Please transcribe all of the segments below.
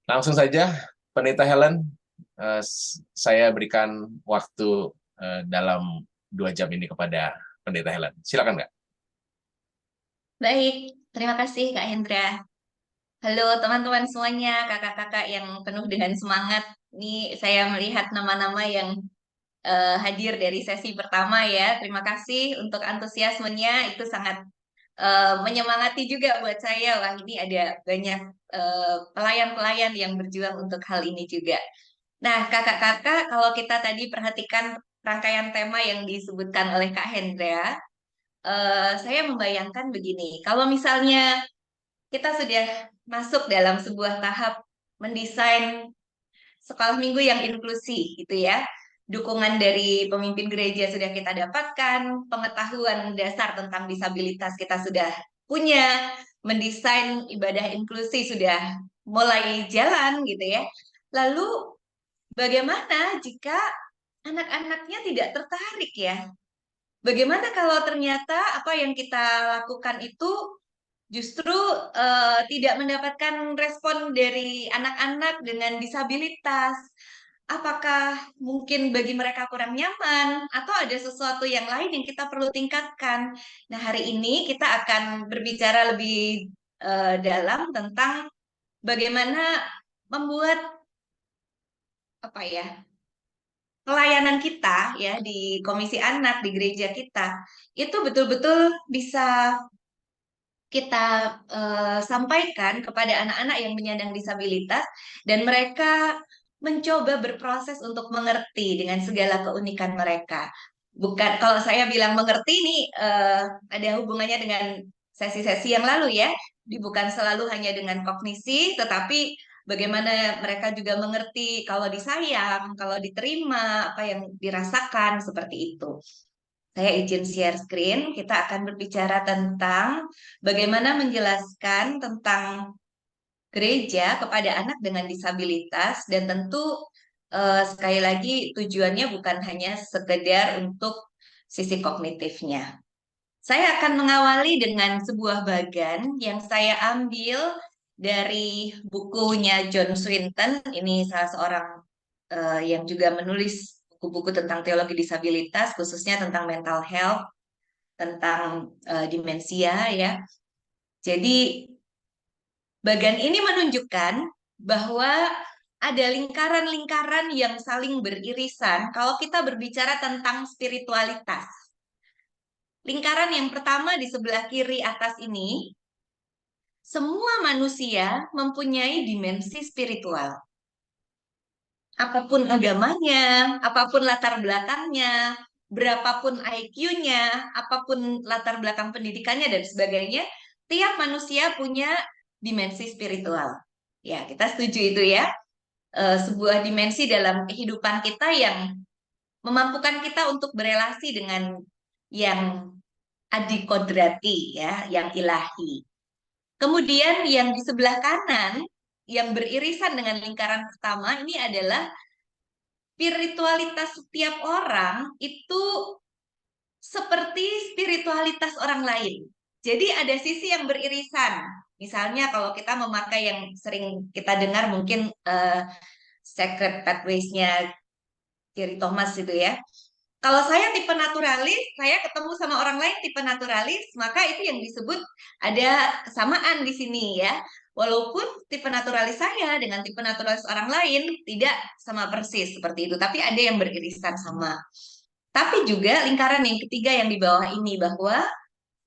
Langsung saja, Pendeta Helen, saya berikan waktu dalam 2 jam ini kepada Pendeta Helen. Silakan, Kak. Baik, terima kasih Kak Hendra. Halo teman-teman semuanya, kakak-kakak yang penuh dengan semangat. Ini saya melihat nama-nama yang hadir dari sesi pertama ya. Terima kasih untuk antusiasmenya, itu sangat menyemangati juga buat saya. Wah, ini ada banyak pelayan-pelayan yang berjuang untuk hal ini juga. Nah, kakak-kakak, kalau kita tadi perhatikan rangkaian tema yang disebutkan oleh Kak Hendra, saya membayangkan begini, kalau misalnya kita sudah masuk dalam sebuah tahap mendesain sekolah minggu yang inklusi gitu ya. Dukungan dari pemimpin gereja sudah kita dapatkan, pengetahuan dasar tentang disabilitas kita sudah punya, mendesain ibadah inklusi sudah mulai jalan gitu ya. Lalu bagaimana jika anak-anaknya tidak tertarik ya? Bagaimana kalau ternyata apa yang kita lakukan itu justru tidak mendapatkan respon dari anak-anak dengan disabilitas. Apakah mungkin bagi mereka kurang nyaman atau ada sesuatu yang lain yang kita perlu tingkatkan? Nah, hari ini kita akan berbicara lebih dalam tentang bagaimana membuat apa ya pelayanan kita ya di Komisi Anak di gereja kita itu betul-betul bisa kita sampaikan kepada anak-anak yang menyandang disabilitas dan mereka mencoba berproses untuk mengerti dengan segala keunikan mereka. Bukan kalau saya bilang mengerti ini ada hubungannya dengan sesi-sesi yang lalu ya. Bukan selalu hanya dengan kognisi, tetapi bagaimana mereka juga mengerti kalau disayang, kalau diterima, apa yang dirasakan seperti itu. Saya izin share screen. Kita akan berbicara tentang bagaimana menjelaskan tentang gereja kepada anak dengan disabilitas dan tentu sekali lagi tujuannya bukan hanya sekedar untuk sisi kognitifnya. Saya akan mengawali dengan sebuah bagan yang saya ambil dari bukunya John Swinton. Ini salah seorang yang juga menulis buku-buku tentang teologi disabilitas, khususnya tentang mental health, tentang demensia ya. Jadi bagan ini menunjukkan bahwa ada lingkaran-lingkaran yang saling beririsan kalau kita berbicara tentang spiritualitas. Lingkaran yang pertama di sebelah kiri atas ini, semua manusia mempunyai dimensi spiritual. Apapun agamanya, apapun latar belakangnya, berapapun IQ-nya, apapun latar belakang pendidikannya dan sebagainya, tiap manusia punya dimensi spiritual. Ya, kita setuju itu ya. Sebuah dimensi dalam kehidupan kita yang memampukan kita untuk berelasi dengan yang adikodrati ya, yang ilahi. Kemudian yang di sebelah kanan yang beririsan dengan lingkaran pertama ini adalah spiritualitas setiap orang itu seperti spiritualitas orang lain. Jadi ada sisi yang beririsan. Misalnya kalau kita memakai yang sering kita dengar mungkin Sacred Pathways-nya Thierry Thomas itu ya. Kalau saya tipe naturalis, saya ketemu sama orang lain tipe naturalis, maka itu yang disebut ada kesamaan di sini ya. Walaupun tipe naturalis saya dengan tipe naturalis orang lain tidak sama persis seperti itu, tapi ada yang beririsan sama. Tapi juga lingkaran yang ketiga yang di bawah ini bahwa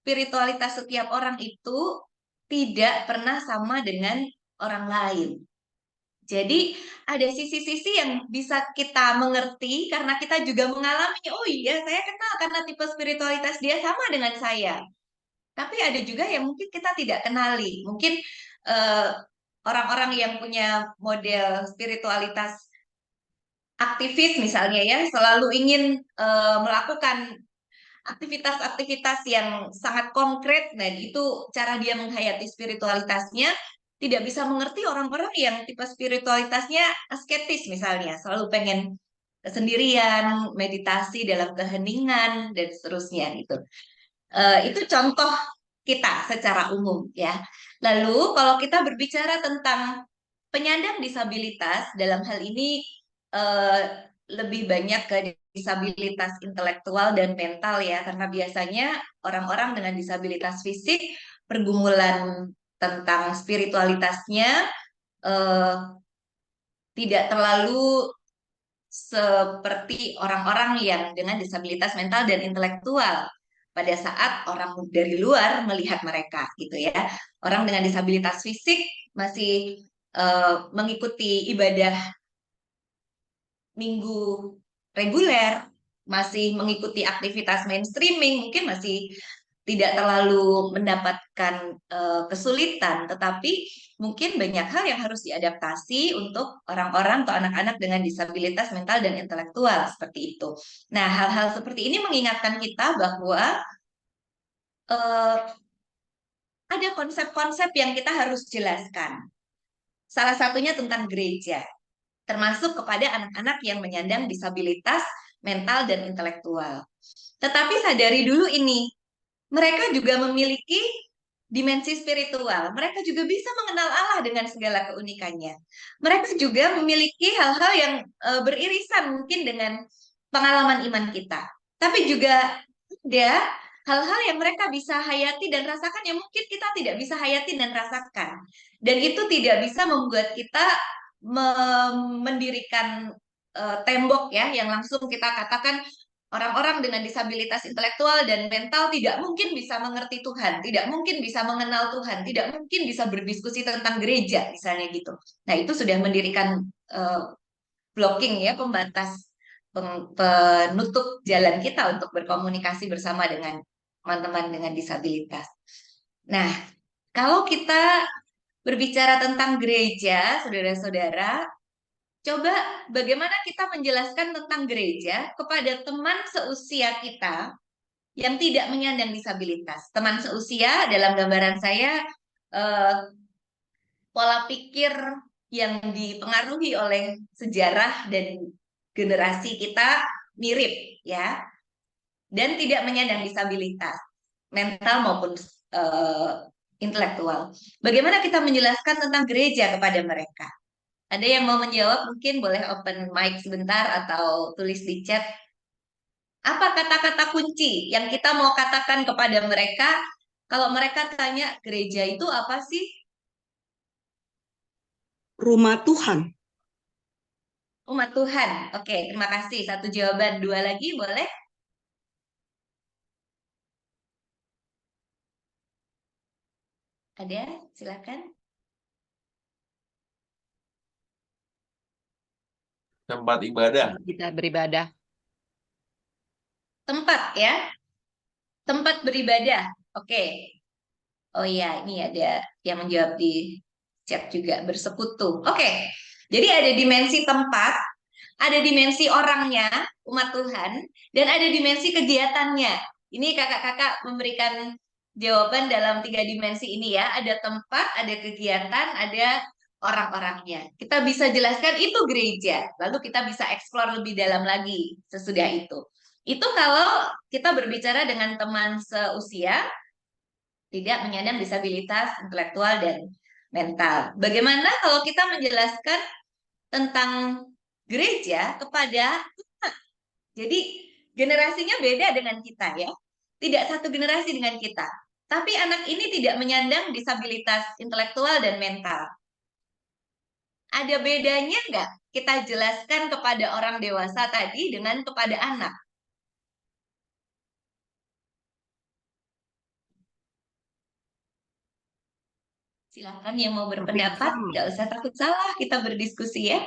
spiritualitas setiap orang itu tidak pernah sama dengan orang lain. Jadi ada sisi-sisi yang bisa kita mengerti karena kita juga mengalami, oh iya saya kenal karena tipe spiritualitas dia sama dengan saya. Tapi ada juga yang mungkin kita tidak kenali. Mungkin eh, orang-orang yang punya model spiritualitas aktivis misalnya ya, selalu ingin melakukan aktivitas-aktivitas yang sangat konkret dan itu cara dia menghayati spiritualitasnya tidak bisa mengerti orang-orang yang tipe spiritualitasnya asketis misalnya, selalu pengen sendirian, meditasi dalam keheningan dan seterusnya gitu. Itu contoh kita secara umum ya. Lalu kalau kita berbicara tentang penyandang disabilitas dalam hal ini lebih banyak ke disabilitas intelektual dan mental ya, karena biasanya orang-orang dengan disabilitas fisik pergumulan tentang spiritualitasnya eh, tidak terlalu seperti orang-orang yang dengan disabilitas mental dan intelektual pada saat orang dari luar melihat mereka gitu ya. Orang dengan disabilitas fisik masih mengikuti ibadah minggu reguler, masih mengikuti aktivitas mainstreaming, mungkin masih tidak terlalu mendapatkan kesulitan, tetapi mungkin banyak hal yang harus diadaptasi untuk orang-orang atau anak-anak dengan disabilitas mental dan intelektual seperti itu. Nah, hal-hal seperti ini mengingatkan kita bahwa eh, ada konsep-konsep yang kita harus jelaskan. Salah satunya tentang gereja, termasuk kepada anak-anak yang menyandang disabilitas mental dan intelektual. Tetapi sadari dulu ini, mereka juga memiliki dimensi spiritual. Mereka juga bisa mengenal Allah dengan segala keunikannya. Mereka juga memiliki hal-hal yang beririsan mungkin dengan pengalaman iman kita. Tapi juga ada hal-hal yang mereka bisa hayati dan rasakan yang mungkin kita tidak bisa hayati dan rasakan. Dan itu tidak bisa membuat kita mendirikan tembok ya yang langsung kita katakan orang-orang dengan disabilitas intelektual dan mental tidak mungkin bisa mengerti Tuhan, tidak mungkin bisa mengenal Tuhan, tidak mungkin bisa berdiskusi tentang gereja, misalnya gitu. Nah, itu sudah mendirikan blocking ya, pembatas, penutup jalan kita untuk berkomunikasi bersama dengan teman-teman dengan disabilitas. Nah, kalau kita berbicara tentang gereja, saudara-saudara, coba bagaimana kita menjelaskan tentang gereja kepada teman seusia kita yang tidak menyandang disabilitas. Teman seusia dalam gambaran saya eh, pola pikir yang dipengaruhi oleh sejarah dan generasi kita mirip ya, dan tidak menyandang disabilitas mental maupun eh, intelektual. Bagaimana kita menjelaskan tentang gereja kepada mereka? Ada yang mau menjawab? Mungkin boleh open mic sebentar atau tulis di chat. Apa kata-kata kunci yang kita mau katakan kepada mereka kalau mereka tanya gereja itu apa sih? Rumah Tuhan. Umat Tuhan. Oke, terima kasih. Satu jawaban. Dua lagi boleh? Ada? Silakan. Tempat ibadah. Kita beribadah. Tempat ya. Tempat beribadah. Oke. Oh iya, ini ada yang menjawab di chat juga, bersekutu. Oke. Jadi ada dimensi tempat, ada dimensi orangnya, umat Tuhan, dan ada dimensi kegiatannya. Ini kakak-kakak memberikan jawaban dalam tiga dimensi ini ya. Ada tempat, ada kegiatan, ada orang-orangnya. Kita bisa jelaskan itu gereja. Lalu kita bisa eksplor lebih dalam lagi sesudah itu. Itu kalau kita berbicara dengan teman seusia, tidak menyandang disabilitas intelektual dan mental. Bagaimana kalau kita menjelaskan tentang gereja kepada anak? Jadi generasinya beda dengan kita ya. Tidak satu generasi dengan kita. Tapi anak ini tidak menyandang disabilitas intelektual dan mental. Ada bedanya nggak kita jelaskan kepada orang dewasa tadi dengan kepada anak? Silakan yang mau berpendapat, nggak usah takut salah, kita berdiskusi ya.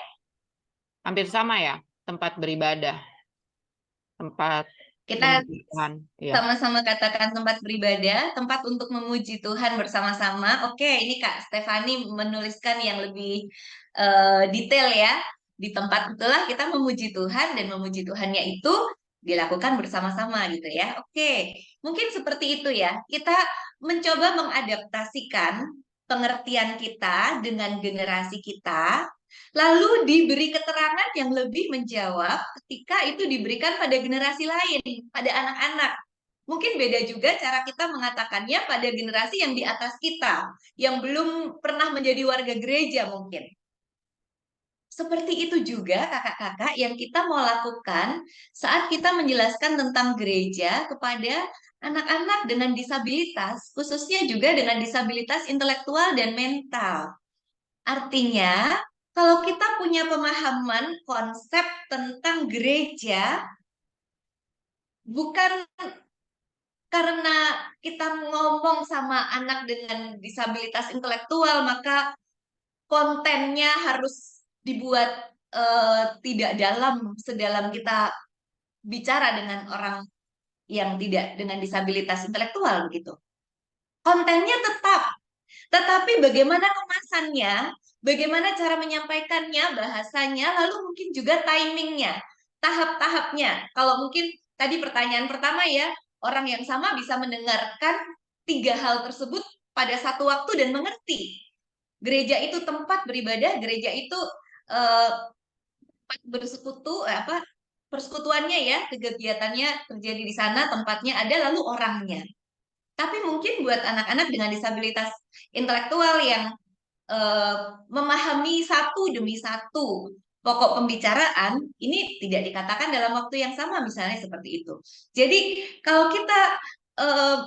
Hampir sama ya, tempat beribadah. Tempat Kita memuji Tuhan. Ya. sama-sama katakan tempat beribadah, tempat untuk memuji Tuhan bersama-sama. Oke, ini Kak Stefani menuliskan yang lebih detail ya. Di tempat itulah kita memuji Tuhan, dan memuji Tuhannya itu dilakukan bersama-sama gitu ya. Oke, mungkin seperti itu ya. Kita mencoba mengadaptasikan pengertian kita dengan generasi kita, lalu diberi keterangan yang lebih menjawab ketika itu diberikan pada generasi lain, pada anak-anak. Mungkin beda juga cara kita mengatakannya pada generasi yang di atas kita, yang belum pernah menjadi warga gereja mungkin. seperti itu juga kakak-kakak yang kita mau lakukan saat kita menjelaskan tentang gereja kepada anak-anak dengan disabilitas, khususnya juga dengan disabilitas intelektual dan mental. Artinya, kalau kita punya pemahaman konsep tentang gereja, bukan karena kita ngomong sama anak dengan disabilitas intelektual, maka kontennya harus dibuat tidak sedalam kita bicara dengan orang yang tidak dengan disabilitas intelektual begitu. Kontennya tetap, tetapi bagaimana kemasannya, bagaimana cara menyampaikannya, bahasanya, lalu mungkin juga timingnya, tahap-tahapnya. Kalau mungkin tadi pertanyaan pertama ya, orang yang sama bisa mendengarkan 3 hal tersebut pada satu waktu dan mengerti. Gereja itu tempat beribadah, gereja itu eh, tempat bersekutu, persekutuannya ya, kegiatannya terjadi di sana, tempatnya ada, lalu orangnya. Tapi mungkin buat anak-anak dengan disabilitas intelektual yang eh, memahami satu demi satu pokok pembicaraan, ini tidak dikatakan dalam waktu yang sama, misalnya seperti itu. Jadi kalau kita eh,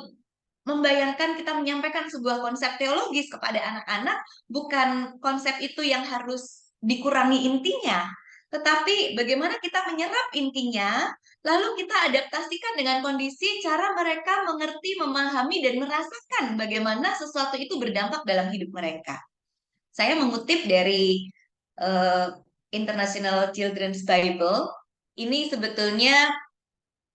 membayangkan kita menyampaikan sebuah konsep teologis kepada anak-anak, bukan konsep itu yang harus dikurangi intinya, tetapi bagaimana kita menyerap intinya, lalu kita adaptasikan dengan kondisi cara mereka mengerti, memahami, dan merasakan bagaimana sesuatu itu berdampak dalam hidup mereka. Saya mengutip dari eh, International Children's Bible, ini sebetulnya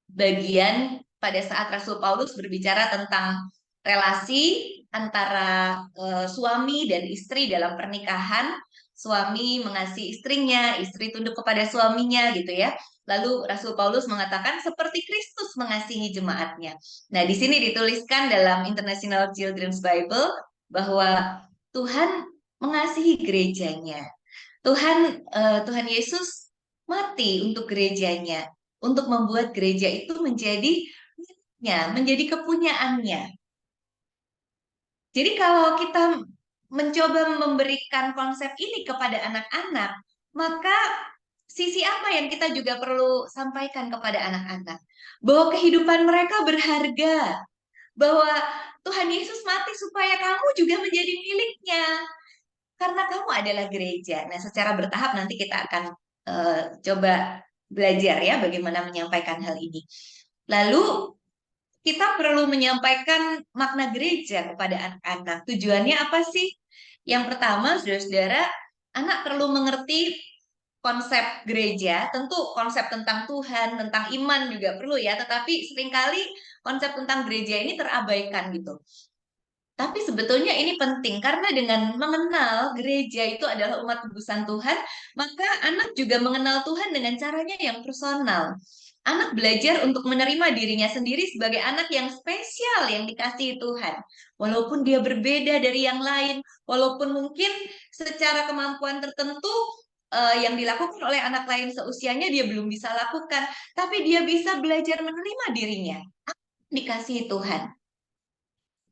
bagian pada saat Rasul Paulus berbicara tentang relasi antara suami dan istri dalam pernikahan, suami mengasihi istrinya, istri tunduk kepada suaminya gitu ya. Lalu Rasul Paulus mengatakan seperti Kristus mengasihi jemaatnya. Nah, di sini dituliskan dalam International Children's Bible bahwa Tuhan mengasihi gerejanya. Tuhan Yesus mati untuk gerejanya, untuk membuat gereja itu menjadi miliknya, menjadi kepunyaannya. Jadi kalau kita mencoba memberikan konsep ini kepada anak-anak, maka sisi apa yang kita juga perlu sampaikan kepada anak-anak? Bahwa kehidupan mereka berharga, bahwa Tuhan Yesus mati supaya kamu juga menjadi miliknya, karena kamu adalah gereja. Nah, secara bertahap nanti kita akan coba belajar ya bagaimana menyampaikan hal ini. Lalu kita perlu menyampaikan makna gereja kepada anak-anak. Tujuannya apa sih? Yang pertama, saudara-saudara, anak perlu mengerti konsep gereja, tentu konsep tentang Tuhan, tentang iman juga perlu ya, tetapi seringkali konsep tentang gereja ini terabaikan gitu. Tapi sebetulnya ini penting karena dengan mengenal gereja itu adalah umat tebusan Tuhan, maka anak juga mengenal Tuhan dengan caranya yang personal. Anak belajar untuk menerima dirinya sendiri sebagai anak yang spesial yang dikasihi Tuhan. Walaupun dia berbeda dari yang lain, walaupun mungkin secara kemampuan tertentu yang dilakukan oleh anak lain seusianya dia belum bisa lakukan, tapi dia bisa belajar menerima dirinya. Dikasihi Tuhan.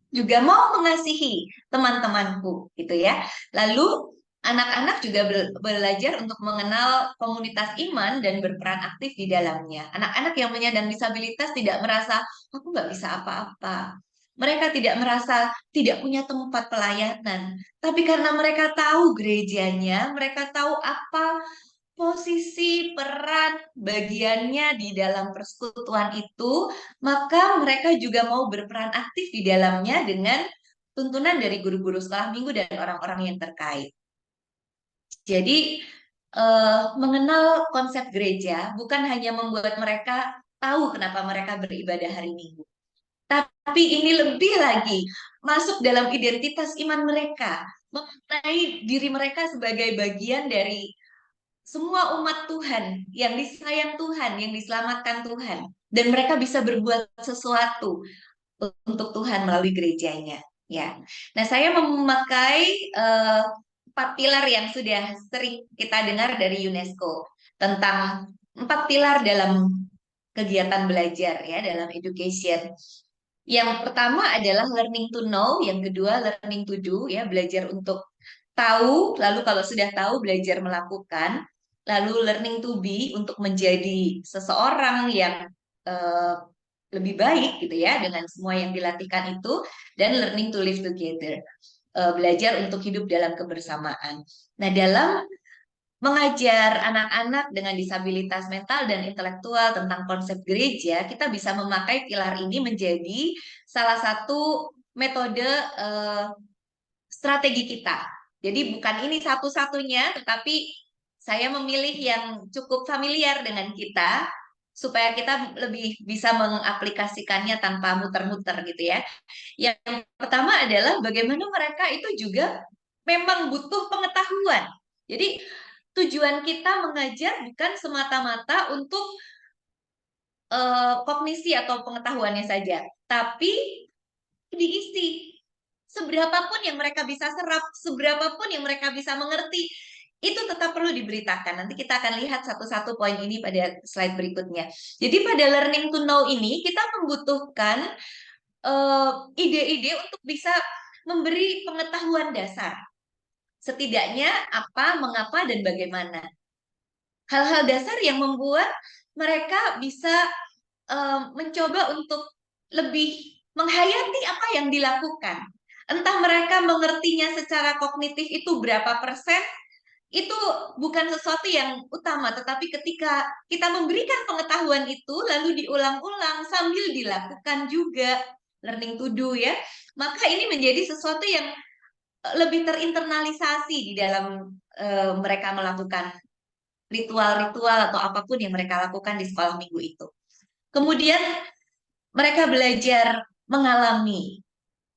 Juga mau mengasihi teman-temanku gitu ya. Lalu anak-anak juga belajar untuk mengenal komunitas iman dan berperan aktif di dalamnya. Anak-anak yang penyandang disabilitas tidak merasa aku nggak bisa apa-apa. Mereka tidak merasa tidak punya tempat pelayanan, tapi karena mereka tahu gerejanya, mereka tahu apa posisi, peran, bagiannya di dalam persekutuan itu, maka mereka juga mau berperan aktif di dalamnya dengan tuntunan dari guru-guru sekolah minggu dan orang-orang yang terkait. Jadi, mengenal konsep gereja bukan hanya membuat mereka tahu kenapa mereka beribadah hari Minggu, tapi ini lebih lagi masuk dalam identitas iman mereka, mengenai diri mereka sebagai bagian dari semua umat Tuhan yang disayang Tuhan, yang diselamatkan Tuhan, dan mereka bisa berbuat sesuatu untuk Tuhan melalui gerejanya. Ya, nah saya memakai 4 pilar yang sudah sering kita dengar dari UNESCO tentang 4 pilar dalam kegiatan belajar ya dalam education. Yang pertama adalah learning to know, yang kedua learning to do ya belajar untuk tahu, lalu kalau sudah tahu belajar melakukan, lalu learning to be untuk menjadi seseorang yang eh, lebih baik gitu ya dengan semua yang dilatihkan itu, dan learning to live together, belajar untuk hidup dalam kebersamaan. Nah, dalam mengajar anak-anak dengan disabilitas mental dan intelektual tentang konsep gereja, kita bisa memakai pilar ini menjadi salah satu metode strategi kita. Jadi bukan ini satu-satunya, tetapi saya memilih yang cukup familiar dengan kita supaya kita lebih bisa mengaplikasikannya tanpa muter-muter gitu ya. Yang pertama adalah bagaimana mereka itu juga memang butuh pengetahuan. Jadi tujuan kita mengajar bukan semata-mata untuk kognisi atau pengetahuannya saja, tapi diisi. Seberapapun yang mereka bisa serap, seberapapun yang mereka bisa mengerti, itu tetap perlu diberitakan. Nanti kita akan lihat satu-satu poin ini pada slide berikutnya. Jadi pada learning to know ini, kita membutuhkan ide-ide untuk bisa memberi pengetahuan dasar. Setidaknya apa, mengapa, dan bagaimana. Hal-hal dasar yang membuat mereka bisa mencoba untuk lebih menghayati apa yang dilakukan. Entah mereka mengertinya secara kognitif itu berapa persen, itu bukan sesuatu yang utama, tetapi ketika kita memberikan pengetahuan itu, lalu diulang-ulang sambil dilakukan juga, learning to do ya, maka ini menjadi sesuatu yang lebih terinternalisasi di dalam mereka melakukan ritual-ritual atau apapun yang mereka lakukan di sekolah minggu itu. Kemudian mereka belajar mengalami,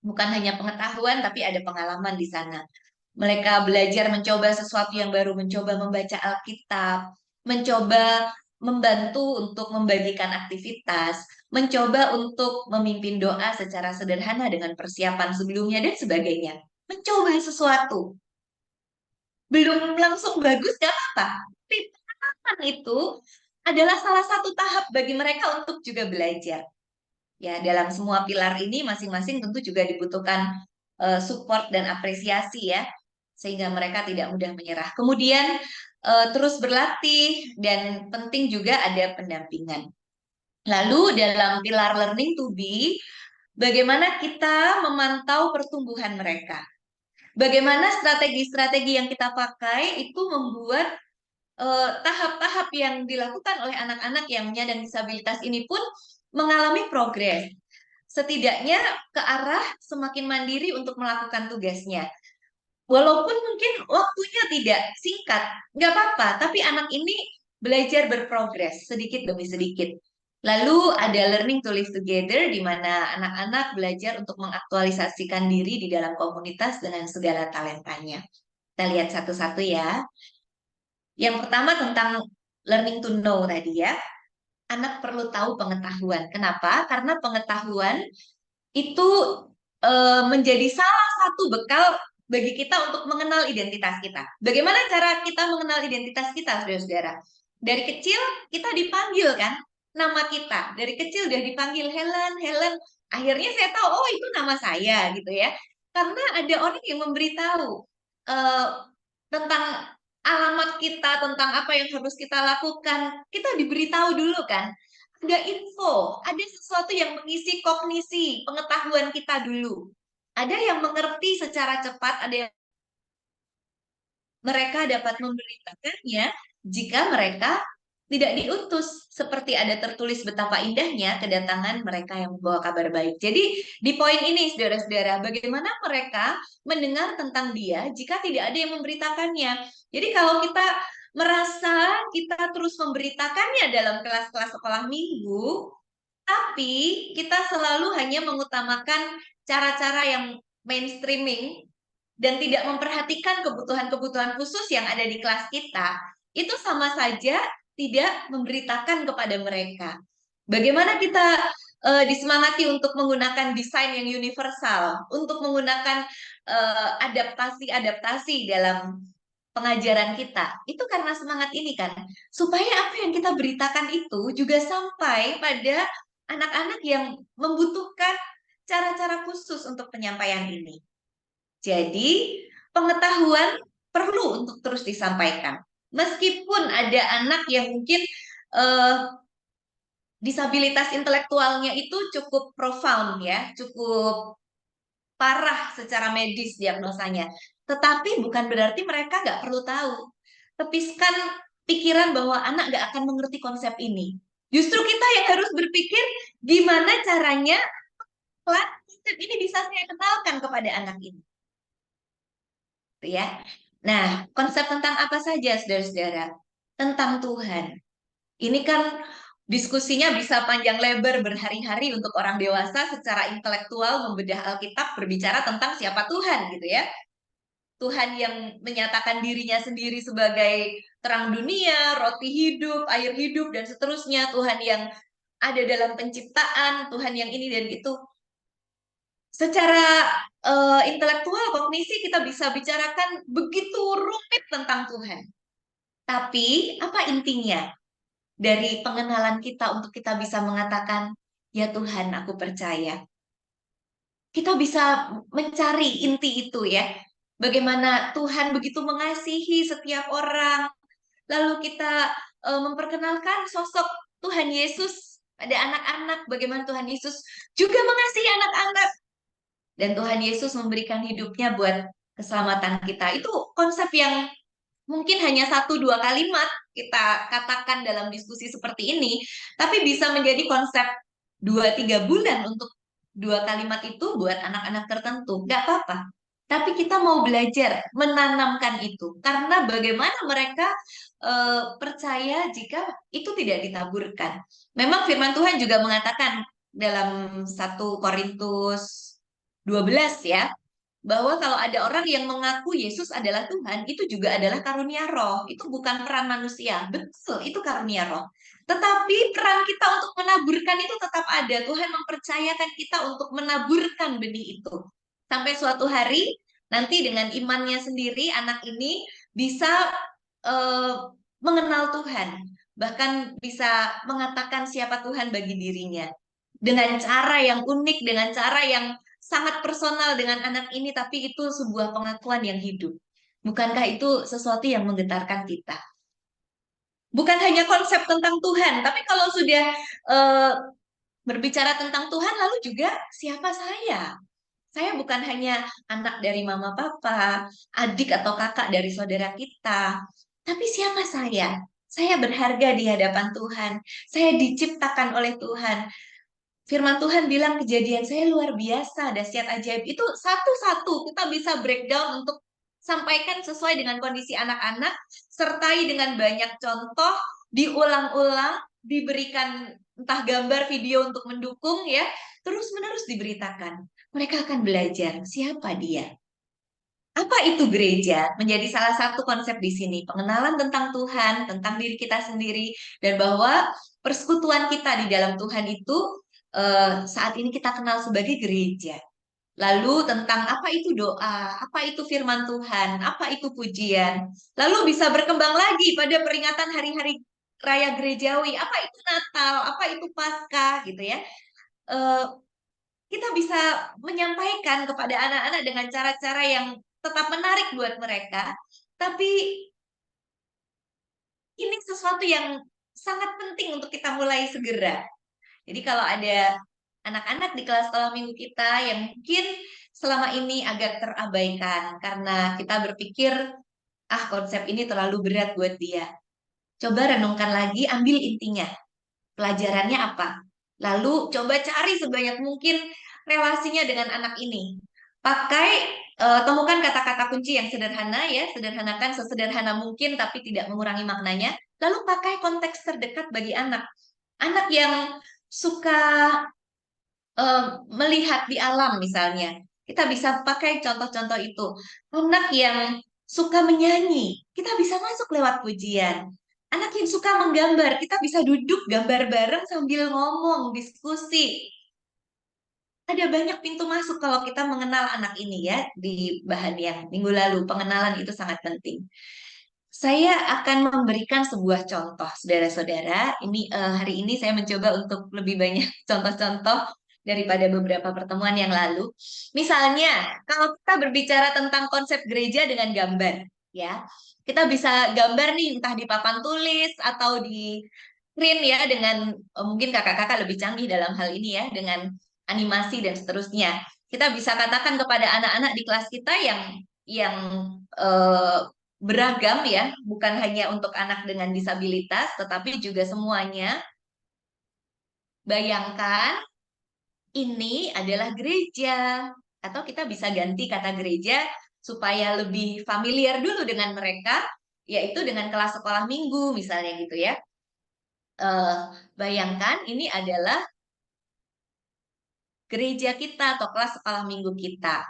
bukan hanya pengetahuan, tapi ada pengalaman di sana. Mereka belajar mencoba sesuatu yang baru, mencoba membaca Alkitab, mencoba membantu untuk membagikan aktivitas, mencoba untuk memimpin doa secara sederhana dengan persiapan sebelumnya, dan sebagainya. Mencoba sesuatu. Belum langsung bagus, gak apa-apa. Tapi pengalaman itu adalah salah satu tahap bagi mereka untuk juga belajar. Ya, dalam semua pilar ini masing-masing tentu juga dibutuhkan support dan apresiasi ya, sehingga mereka tidak mudah menyerah. Kemudian terus berlatih, dan penting juga ada pendampingan. Lalu dalam pilar learning to be, bagaimana kita memantau pertumbuhan mereka? Bagaimana strategi-strategi yang kita pakai itu membuat tahap-tahap yang dilakukan oleh anak-anak yang menyandang disabilitas ini pun mengalami progres. Setidaknya ke arah semakin mandiri untuk melakukan tugasnya. Walaupun mungkin waktunya tidak singkat, nggak apa-apa, tapi anak ini belajar berprogres sedikit demi sedikit. Lalu ada learning to live together, di mana anak-anak belajar untuk mengaktualisasikan diri di dalam komunitas dengan segala talentanya. Kita lihat satu-satu ya. Yang pertama tentang learning to know tadi ya. Anak perlu tahu pengetahuan. Kenapa? Karena pengetahuan itu menjadi salah satu bekal bagi kita untuk mengenal identitas kita. Bagaimana cara kita mengenal identitas kita, saudara-saudara? Dari kecil kita dipanggil kan nama kita. Dari kecil udah dipanggil Helen, Helen. Akhirnya saya tahu, oh itu nama saya gitu ya. Karena ada orang yang memberitahu tentang alamat kita, tentang apa yang harus kita lakukan. Kita diberitahu dulu kan. Ada info, ada sesuatu yang mengisi kognisi, pengetahuan kita dulu. Ada yang mengerti secara cepat, ada yang mereka dapat memberitakannya jika mereka tidak diutus, seperti ada tertulis betapa indahnya kedatangan mereka yang membawa kabar baik. Jadi di poin ini, saudara-saudara, bagaimana mereka mendengar tentang dia jika tidak ada yang memberitakannya. Jadi kalau kita merasa kita terus memberitakannya dalam kelas-kelas sekolah minggu, tapi kita selalu hanya mengutamakan cara-cara yang mainstreaming dan tidak memperhatikan kebutuhan-kebutuhan khusus yang ada di kelas kita, itu sama saja tidak memberitakan kepada mereka. Bagaimana kita disemangati untuk menggunakan desain yang universal, untuk menggunakan adaptasi-adaptasi dalam pengajaran kita, itu karena semangat ini kan, supaya apa yang kita beritakan itu juga sampai pada anak-anak yang membutuhkan cara-cara khusus untuk penyampaian ini. Jadi pengetahuan perlu untuk terus disampaikan. Meskipun ada anak yang mungkin disabilitas intelektualnya itu cukup profound ya, cukup parah secara medis diagnosanya. Tetapi bukan berarti mereka nggak perlu tahu. Tepiskan pikiran bahwa anak nggak akan mengerti konsep ini. Justru kita yang harus berpikir gimana caranya konsep ini bisa saya kenalkan kepada anak ini. Ya. Nah, konsep tentang apa saja, saudara-saudara? Tentang Tuhan. Ini kan diskusinya bisa panjang lebar berhari-hari untuk orang dewasa secara intelektual membedah Alkitab berbicara tentang siapa Tuhan gitu ya. Tuhan yang menyatakan dirinya sendiri sebagai terang dunia, roti hidup, air hidup, dan seterusnya. Tuhan yang ada dalam penciptaan, Tuhan yang ini dan itu. Secara intelektual, kognisi kita bisa bicarakan begitu rumit tentang Tuhan. Tapi apa intinya dari pengenalan kita untuk kita bisa mengatakan, ya Tuhan, aku percaya. Kita bisa mencari inti itu ya. Bagaimana Tuhan begitu mengasihi setiap orang. Lalu kita memperkenalkan sosok Tuhan Yesus pada anak-anak. Bagaimana Tuhan Yesus juga mengasihi anak-anak. Dan Tuhan Yesus memberikan hidupnya buat keselamatan kita. Itu konsep yang mungkin hanya 1-2 kalimat kita katakan dalam diskusi seperti ini, tapi bisa menjadi konsep 2-3 bulan untuk 2 kalimat itu buat anak-anak tertentu. Nggak apa-apa. Tapi kita mau belajar menanamkan itu. Karena bagaimana mereka percaya jika itu tidak ditaburkan. Memang firman Tuhan juga mengatakan dalam 1 Korintus 12 ya, bahwa kalau ada orang yang mengaku Yesus adalah Tuhan, itu juga adalah karunia roh. Itu bukan peran manusia. Betul, itu karunia roh. Tetapi peran kita untuk menaburkan itu tetap ada. Tuhan mempercayakan kita untuk menaburkan benih itu. Sampai suatu hari, nanti dengan imannya sendiri, anak ini bisa mengenal Tuhan. Bahkan bisa mengatakan siapa Tuhan bagi dirinya. Dengan cara yang unik, dengan cara yang sangat personal dengan anak ini, tapi itu sebuah pengakuan yang hidup. Bukankah itu sesuatu yang menggetarkan kita? Bukan hanya konsep tentang Tuhan, tapi kalau sudah berbicara tentang Tuhan, lalu juga siapa saya? Saya bukan hanya anak dari mama papa, adik atau kakak dari saudara kita, tapi siapa saya? Saya berharga di hadapan Tuhan. Saya diciptakan oleh Tuhan. Firman Tuhan bilang kejadian saya luar biasa, dahsyat ajaib. Itu satu-satu kita bisa breakdown untuk sampaikan sesuai dengan kondisi anak-anak, sertai dengan banyak contoh, diulang-ulang, diberikan entah gambar, video untuk mendukung ya, terus-menerus diberitakan. Mereka akan belajar siapa dia. Apa itu gereja? Menjadi salah satu konsep di sini, pengenalan tentang Tuhan, tentang diri kita sendiri, dan bahwa persekutuan kita di dalam Tuhan itu saat ini kita kenal sebagai gereja. Lalu tentang apa itu doa, apa itu firman Tuhan, apa itu pujian. Lalu bisa berkembang lagi pada peringatan hari-hari raya gerejawi, apa itu Natal, apa itu Paskah gitu ya. Kita bisa menyampaikan kepada anak-anak dengan cara-cara yang tetap menarik buat mereka, tapi ini sesuatu yang sangat penting untuk kita mulai segera. Jadi kalau ada anak-anak di kelas sekolah minggu kita yang mungkin selama ini agak terabaikan karena kita berpikir, konsep ini terlalu berat buat dia. Coba renungkan lagi, ambil intinya. Pelajarannya apa? Lalu coba cari sebanyak mungkin relasinya dengan anak ini. Temukan kata-kata kunci yang sederhana ya, sederhanakan sesederhana mungkin tapi tidak mengurangi maknanya. Lalu pakai konteks terdekat bagi anak. Anak yang suka melihat di alam misalnya. Kita bisa pakai contoh-contoh itu. Anak yang suka menyanyi, kita bisa masuk lewat pujian. Anak yang suka menggambar, kita bisa duduk gambar bareng sambil ngomong, diskusi. Ada banyak pintu masuk kalau kita mengenal anak ini ya, di bahan yang minggu lalu. Pengenalan itu sangat penting. Saya akan memberikan sebuah contoh, saudara-saudara. Ini hari ini saya mencoba untuk lebih banyak contoh-contoh daripada beberapa pertemuan yang lalu. Misalnya, kalau kita berbicara tentang konsep gereja dengan gambar, ya, kita bisa gambar nih entah di papan tulis atau di screen ya dengan mungkin kakak-kakak lebih canggih dalam hal ini ya dengan animasi dan seterusnya. Kita bisa katakan kepada anak-anak di kelas kita yang eh, beragam ya, bukan hanya untuk anak dengan disabilitas, tetapi juga semuanya. Bayangkan ini adalah gereja, atau kita bisa ganti kata gereja supaya lebih familiar dulu dengan mereka, yaitu dengan kelas sekolah minggu misalnya gitu ya. Bayangkan ini adalah gereja kita atau kelas sekolah minggu kita.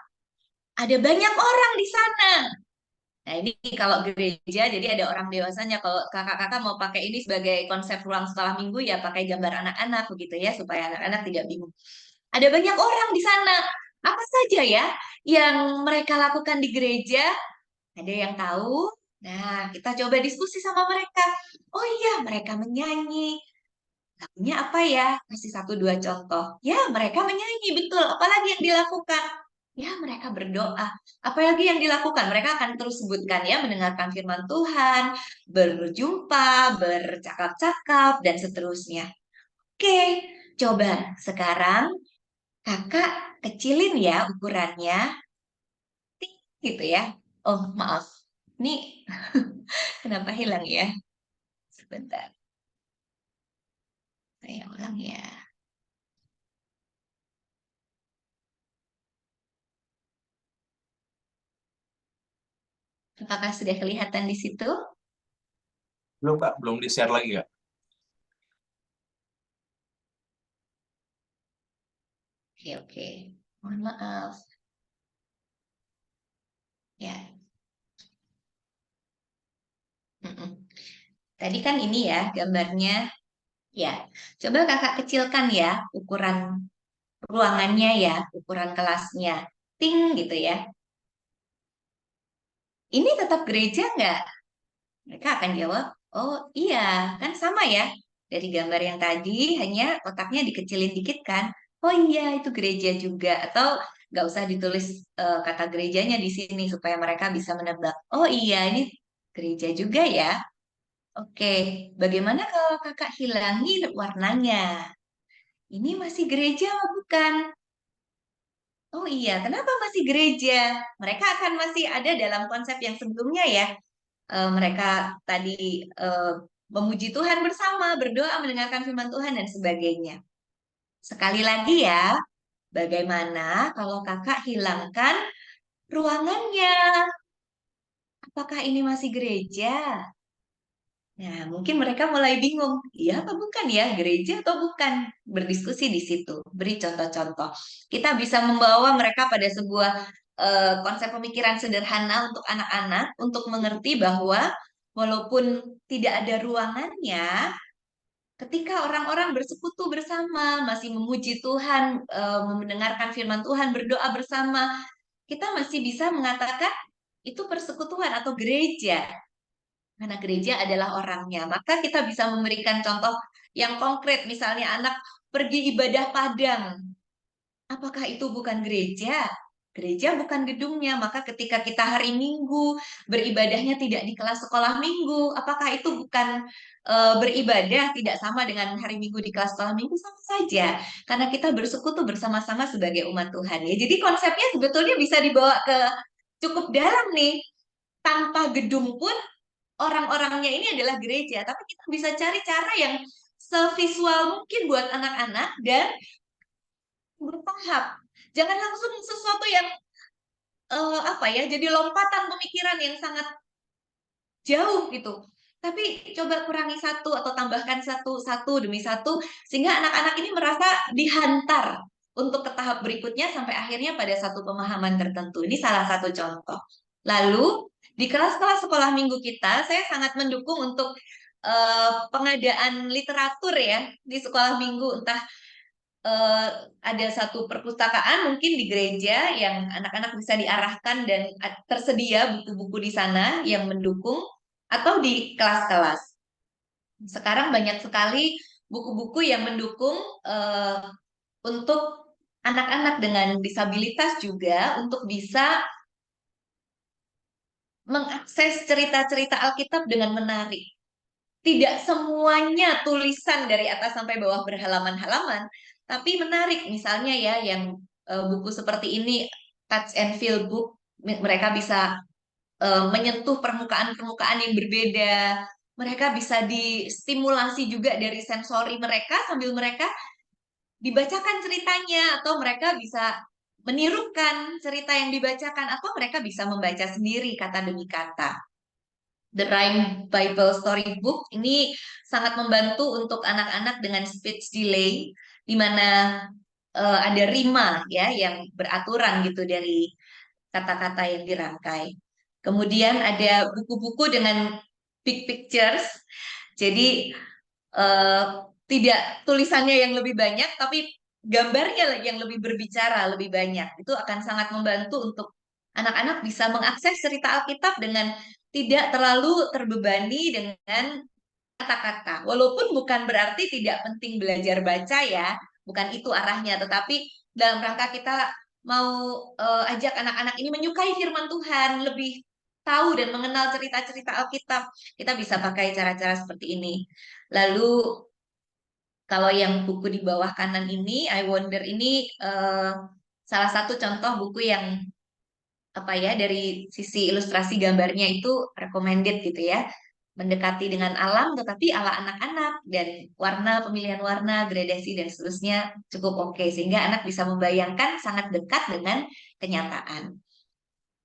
Ada banyak orang di sana. Nah, ini kalau gereja, jadi ada orang dewasanya. Kalau kakak-kakak mau pakai ini sebagai konsep ruang sekolah minggu, ya pakai gambar anak-anak begitu ya, supaya anak-anak tidak bingung. Ada banyak orang di sana. Apa saja ya yang mereka lakukan di gereja? Ada yang tahu? Nah, kita coba diskusi sama mereka. Oh iya, mereka menyanyi. Lagunya apa ya? Kasih satu dua contoh. Ya, mereka menyanyi, betul. Apalagi yang dilakukan? Ya, mereka berdoa. Apalagi yang dilakukan? Mereka akan terus sebutkan ya, mendengarkan firman Tuhan, berjumpa, bercakap-cakap, dan seterusnya. Oke, coba sekarang kakak kecilin ya ukurannya. Tik, gitu ya. Oh, maaf. Ini kenapa hilang ya? Sebentar. Saya ulang ya. Apakah sudah kelihatan di situ? Belum, Kak. Belum di-share lagi, Kak. Oke, oke. Mohon maaf. Ya. Mm-mm. Tadi kan ini ya gambarnya. Ya. Coba kakak kecilkan ya ukuran ruangannya ya, ukuran kelasnya. Ting gitu ya. Ini tetap gereja nggak? Mereka akan jawab, oh iya, kan sama ya. Dari gambar yang tadi, hanya otaknya dikecilin dikit kan. Oh iya, itu gereja juga. Atau nggak usah ditulis kata gerejanya di sini supaya mereka bisa menebak. Oh iya, ini gereja juga ya. Oke, bagaimana kalau kakak hilangi warnanya? Ini masih gereja apa bukan? Oh iya, kenapa masih gereja? Mereka akan masih ada dalam konsep yang sebelumnya ya. Mereka tadi eh, memuji Tuhan bersama, berdoa, mendengarkan firman Tuhan dan sebagainya. Sekali lagi ya, bagaimana kalau kakak hilangkan ruangannya? Apakah ini masih gereja? Nah, mungkin mereka mulai bingung, iya apa bukan ya, gereja atau bukan? Berdiskusi di situ, beri contoh-contoh. Kita bisa membawa mereka pada sebuah konsep pemikiran sederhana untuk anak-anak, untuk mengerti bahwa walaupun tidak ada ruangannya, ketika orang-orang bersekutu bersama, masih memuji Tuhan, mendengarkan firman Tuhan, berdoa bersama, kita masih bisa mengatakan itu persekutuan atau gereja. Karena gereja adalah orangnya. Maka kita bisa memberikan contoh yang konkret, misalnya anak pergi ibadah padang. Apakah itu bukan gereja? Gereja bukan gedungnya, maka ketika kita hari Minggu beribadahnya tidak di kelas sekolah Minggu, apakah itu bukan beribadah tidak sama dengan hari Minggu di kelas sekolah Minggu? Sama saja, karena kita bersekutu bersama-sama sebagai umat Tuhan ya. Jadi konsepnya sebetulnya bisa dibawa ke cukup dalam nih, tanpa gedung pun orang-orangnya ini adalah gereja, tapi kita bisa cari cara yang sevisual mungkin buat anak-anak dan bertahap. Jangan langsung sesuatu yang apa ya, jadi lompatan pemikiran yang sangat jauh gitu. Tapi coba kurangi satu atau tambahkan satu demi satu sehingga anak-anak ini merasa dihantar untuk ke tahap berikutnya sampai akhirnya pada satu pemahaman tertentu. Ini salah satu contoh. Lalu di kelas-kelas sekolah minggu kita, saya sangat mendukung untuk pengadaan literatur ya di sekolah minggu, entah ada satu perpustakaan mungkin di gereja yang anak-anak bisa diarahkan dan tersedia buku-buku di sana yang mendukung, atau di kelas-kelas. Sekarang banyak sekali buku-buku yang mendukung untuk anak-anak dengan disabilitas juga untuk bisa mengakses cerita-cerita Alkitab dengan menarik. Tidak semuanya tulisan dari atas sampai bawah berhalaman-halaman, tapi menarik. Misalnya ya, yang buku seperti ini, Touch and Feel Book, mereka bisa menyentuh permukaan-permukaan yang berbeda. Mereka bisa distimulasi juga dari sensori mereka sambil mereka dibacakan ceritanya, atau mereka bisa menirukan cerita yang dibacakan, atau mereka bisa membaca sendiri kata demi kata. The Rhyme Bible Storybook ini sangat membantu untuk anak-anak dengan speech delay, di mana ada rima ya yang beraturan gitu dari kata-kata yang dirangkai. Kemudian ada buku-buku dengan big pictures, jadi eh, tidak tulisannya yang lebih banyak, tapi gambarnya yang lebih berbicara lebih banyak. Itu akan sangat membantu untuk anak-anak bisa mengakses cerita Alkitab dengan tidak terlalu terbebani dengan kata-kata. Walaupun bukan berarti tidak penting belajar baca ya, bukan itu arahnya, tetapi dalam rangka kita mau ajak anak-anak ini menyukai firman Tuhan, lebih tahu dan mengenal cerita-cerita Alkitab, kita bisa pakai cara-cara seperti ini. Lalu kalau yang buku di bawah kanan ini, I Wonder ini salah satu contoh buku yang apa ya, dari sisi ilustrasi gambarnya itu recommended gitu ya, mendekati dengan alam tetapi ala anak-anak, dan warna, pemilihan warna, gradasi dan seterusnya cukup oke, sehingga anak bisa membayangkan sangat dekat dengan kenyataan.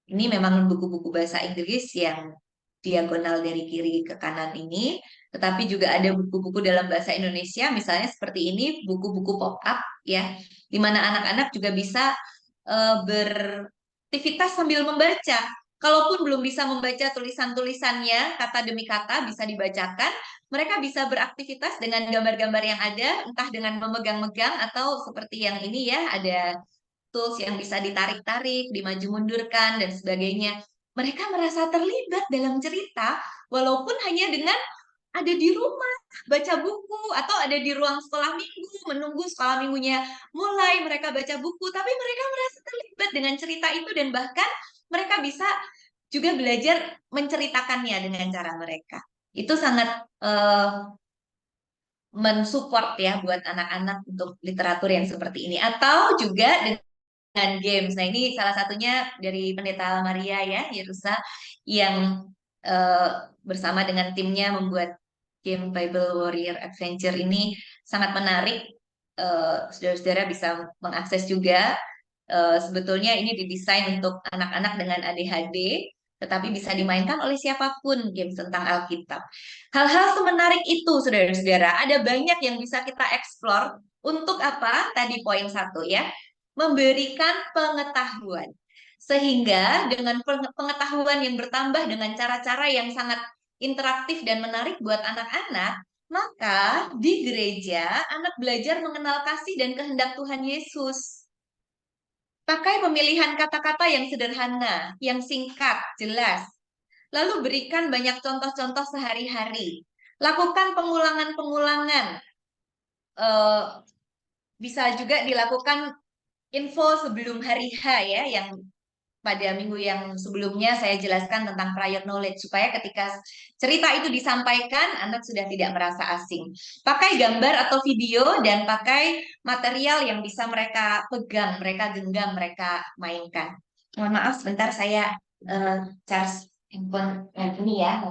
Ini memang buku-buku bahasa Inggris yang diagonal dari kiri ke kanan ini, tetapi juga ada buku-buku dalam bahasa Indonesia, misalnya seperti ini, buku-buku pop-up ya, di mana anak-anak juga bisa beraktivitas sambil membaca. Kalaupun belum bisa membaca tulisan-tulisannya, kata demi kata bisa dibacakan, mereka bisa beraktivitas dengan gambar-gambar yang ada, entah dengan memegang-megang atau seperti yang ini ya, ada tools yang bisa ditarik-tarik, dimaju mundurkan, dan sebagainya. Mereka merasa terlibat dalam cerita, walaupun hanya dengan ada di rumah, baca buku, atau ada di ruang sekolah minggu, menunggu sekolah minggunya mulai, mereka baca buku, tapi mereka merasa terlibat dengan cerita itu, dan bahkan mereka bisa juga belajar menceritakannya dengan cara mereka. Itu sangat mensupport ya buat anak-anak untuk literatur yang seperti ini. Atau juga dengan games. Nah, ini salah satunya dari Pendeta Maria ya, Yerusa, yang bersama dengan timnya membuat game Bible Warrior Adventure ini sangat menarik. Saudara-saudara bisa mengakses juga. Sebetulnya ini didesain untuk anak-anak dengan ADHD, tetapi bisa dimainkan oleh siapapun, games tentang Alkitab. Hal-hal semenarik itu, saudara-saudara, ada banyak yang bisa kita eksplor. Untuk apa? Tadi poin 1 ya, memberikan pengetahuan. Sehingga dengan pengetahuan yang bertambah dengan cara-cara yang sangat interaktif dan menarik buat anak-anak, maka di gereja anak belajar mengenal kasih dan kehendak Tuhan Yesus. Pakai pemilihan kata-kata yang sederhana, yang singkat, jelas. Lalu berikan banyak contoh-contoh sehari-hari. Lakukan pengulangan-pengulangan. Bisa juga dilakukan info sebelum hari H ya, yang pada minggu yang sebelumnya saya jelaskan tentang prior knowledge, supaya ketika cerita itu disampaikan, anak sudah tidak merasa asing. Pakai gambar atau video dan pakai material yang bisa mereka pegang, mereka genggam, mereka mainkan. Mohon maaf, sebentar saya charge handphone ini ya.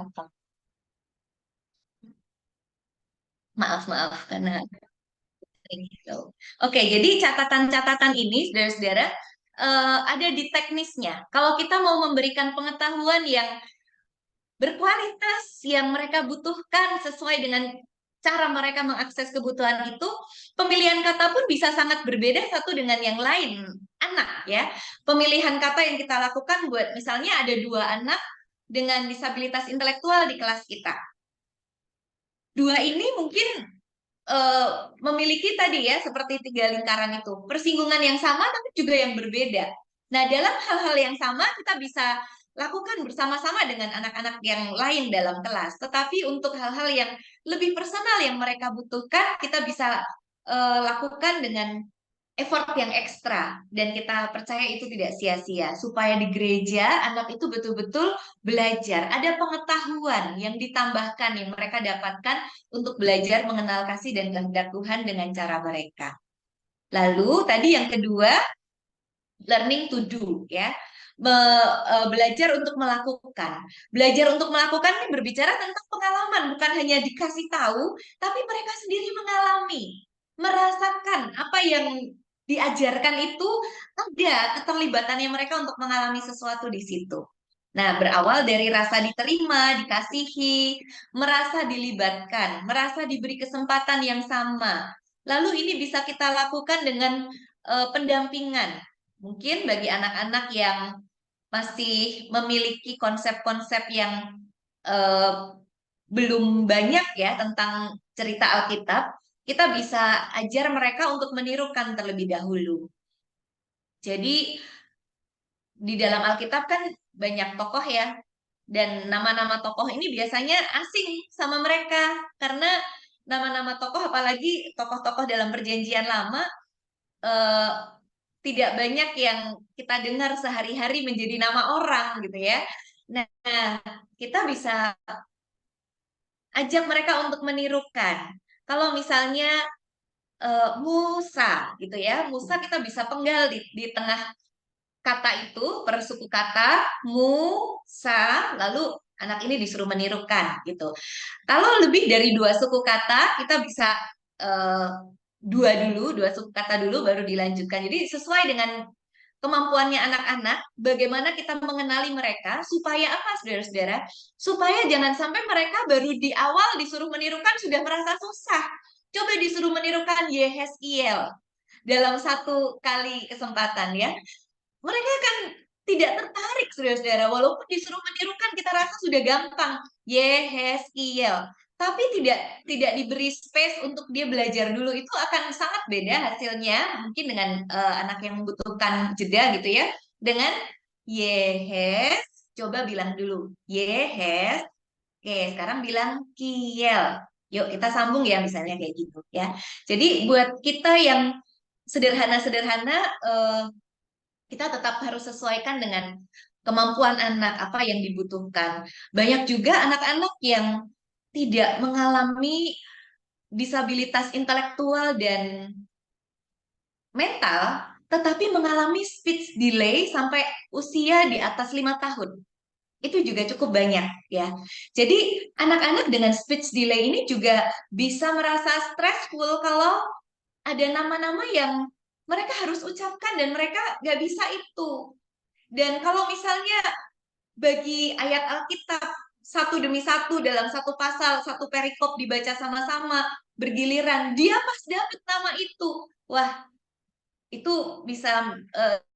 Maaf karena gitu. Oke, jadi catatan-catatan ini, saudara-saudara, ada di teknisnya. Kalau kita mau memberikan pengetahuan yang berkualitas, yang mereka butuhkan sesuai dengan cara mereka mengakses kebutuhan itu, pemilihan kata pun bisa sangat berbeda satu dengan yang lain. Anak ya, pemilihan kata yang kita lakukan buat misalnya ada 2 anak dengan disabilitas intelektual di kelas kita. 2 ini mungkin memiliki tadi ya seperti 3 lingkaran itu, persinggungan yang sama tapi juga yang berbeda. Nah, dalam hal-hal yang sama kita bisa lakukan bersama-sama dengan anak-anak yang lain dalam kelas. Tetapi untuk hal-hal yang lebih personal yang mereka butuhkan, kita bisa lakukan dengan effort yang ekstra dan kita percaya itu tidak sia-sia supaya di gereja anak itu betul-betul belajar, ada pengetahuan yang ditambahkan yang mereka dapatkan untuk belajar mengenal kasih dan kehendak Tuhan dengan cara mereka. Lalu tadi yang kedua, learning to do, ya. Belajar untuk melakukan. Belajar untuk melakukan ini berbicara tentang pengalaman, bukan hanya dikasih tahu, tapi mereka sendiri mengalami, merasakan apa yang diajarkan itu, ada keterlibatannya mereka untuk mengalami sesuatu di situ. Nah, berawal dari rasa diterima, dikasihi, merasa dilibatkan, merasa diberi kesempatan yang sama. Lalu ini bisa kita lakukan dengan pendampingan. Mungkin bagi anak-anak yang masih memiliki konsep-konsep yang belum banyak ya tentang cerita Alkitab, kita bisa ajar mereka untuk menirukan terlebih dahulu. Jadi di dalam Alkitab kan banyak tokoh ya, dan nama-nama tokoh ini biasanya asing sama mereka karena nama-nama tokoh, apalagi tokoh-tokoh dalam Perjanjian Lama, eh, tidak banyak yang kita dengar sehari-hari menjadi nama orang gitu ya. Nah, kita bisa ajak mereka untuk menirukan. Kalau misalnya Musa gitu ya, Musa kita bisa penggal di tengah kata itu per suku kata Musa, lalu anak ini disuruh menirukan gitu. Kalau lebih dari 2 suku kata, kita bisa eh, dua suku kata dulu baru dilanjutkan. Jadi sesuai dengan kemampuannya anak-anak, bagaimana kita mengenali mereka supaya apa, saudara-saudara? Supaya jangan sampai mereka baru di awal disuruh menirukan sudah merasa susah. Coba disuruh menirukan Yehezkiel dalam satu kali kesempatan ya. Mereka kan tidak tertarik, saudara-saudara. Walaupun disuruh menirukan kita rasa sudah gampang. Yehezkiel. Tapi tidak diberi space untuk dia belajar dulu, itu akan sangat beda hasilnya mungkin dengan anak yang membutuhkan jeda gitu ya. Dengan Yehes, coba bilang dulu Yehes. Oke, sekarang bilang Kiel. Yuk kita sambung ya misalnya kayak gitu ya. Jadi buat kita yang sederhana-sederhana, kita tetap harus sesuaikan dengan kemampuan anak, apa yang dibutuhkan. Banyak juga anak-anak yang tidak mengalami disabilitas intelektual dan mental, tetapi mengalami speech delay sampai usia di atas 5 tahun. Itu juga cukup banyak ya. Jadi anak-anak dengan speech delay ini juga bisa merasa stressful kalau ada nama-nama yang mereka harus ucapkan dan mereka nggak bisa itu. Dan kalau misalnya bagi ayat Alkitab satu demi satu dalam satu pasal, satu perikop dibaca sama-sama bergiliran, dia pas dapat nama itu, wah itu bisa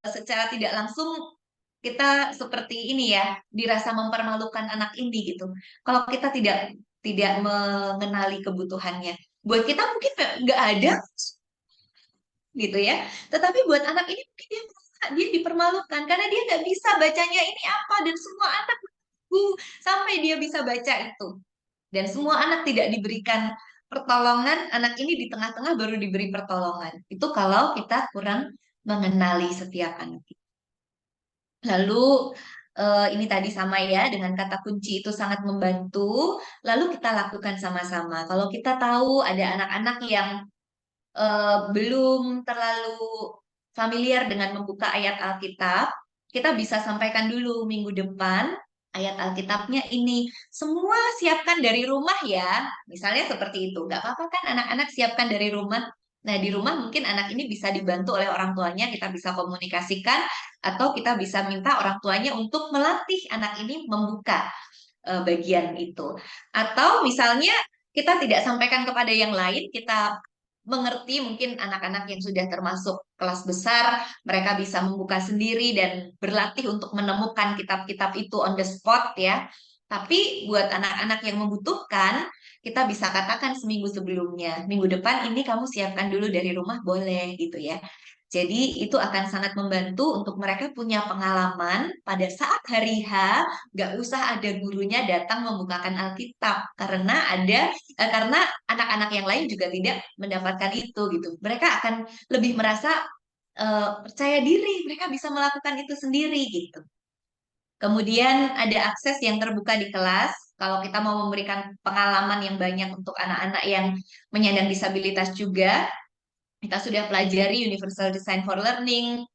secara tidak langsung kita seperti ini ya, dirasa mempermalukan anak ini gitu. Kalau kita tidak mengenali kebutuhannya, buat kita mungkin nggak ada gitu ya. Tetapi buat anak ini mungkin dia dipermalukan karena dia nggak bisa bacanya ini apa, dan semua anak menunggu sampai dia bisa baca itu. Dan semua anak tidak diberikan pertolongan, anak ini di tengah-tengah baru diberi pertolongan. Itu kalau kita kurang mengenali setiap anak. Lalu ini tadi sama ya, dengan kata kunci itu sangat membantu. Lalu kita lakukan sama-sama. Kalau kita tahu ada anak-anak yang belum terlalu familiar dengan membuka ayat Alkitab, kita bisa sampaikan dulu minggu depan ayat Alkitabnya ini. Semua siapkan dari rumah ya, misalnya seperti itu. Gak apa-apa kan anak-anak siapkan dari rumah. Nah, di rumah mungkin anak ini bisa dibantu oleh orang tuanya, kita bisa komunikasikan, atau kita bisa minta orang tuanya untuk melatih anak ini membuka bagian itu. Atau misalnya kita tidak sampaikan kepada yang lain, kita mengerti mungkin anak-anak yang sudah termasuk kelas besar, mereka bisa membuka sendiri dan berlatih untuk menemukan kitab-kitab itu on the spot ya. Tapi buat anak-anak yang membutuhkan, kita bisa katakan seminggu sebelumnya, minggu depan ini kamu siapkan dulu dari rumah boleh gitu ya. Jadi itu akan sangat membantu untuk mereka punya pengalaman pada saat hari H, nggak usah ada gurunya datang membukakan Alkitab karena anak-anak yang lain juga tidak mendapatkan itu gitu. Mereka akan lebih merasa percaya diri, mereka bisa melakukan itu sendiri gitu. Kemudian ada akses yang terbuka di kelas. Kalau kita mau memberikan pengalaman yang banyak untuk anak-anak yang menyandang disabilitas juga, kita sudah pelajari Universal Design for Learning,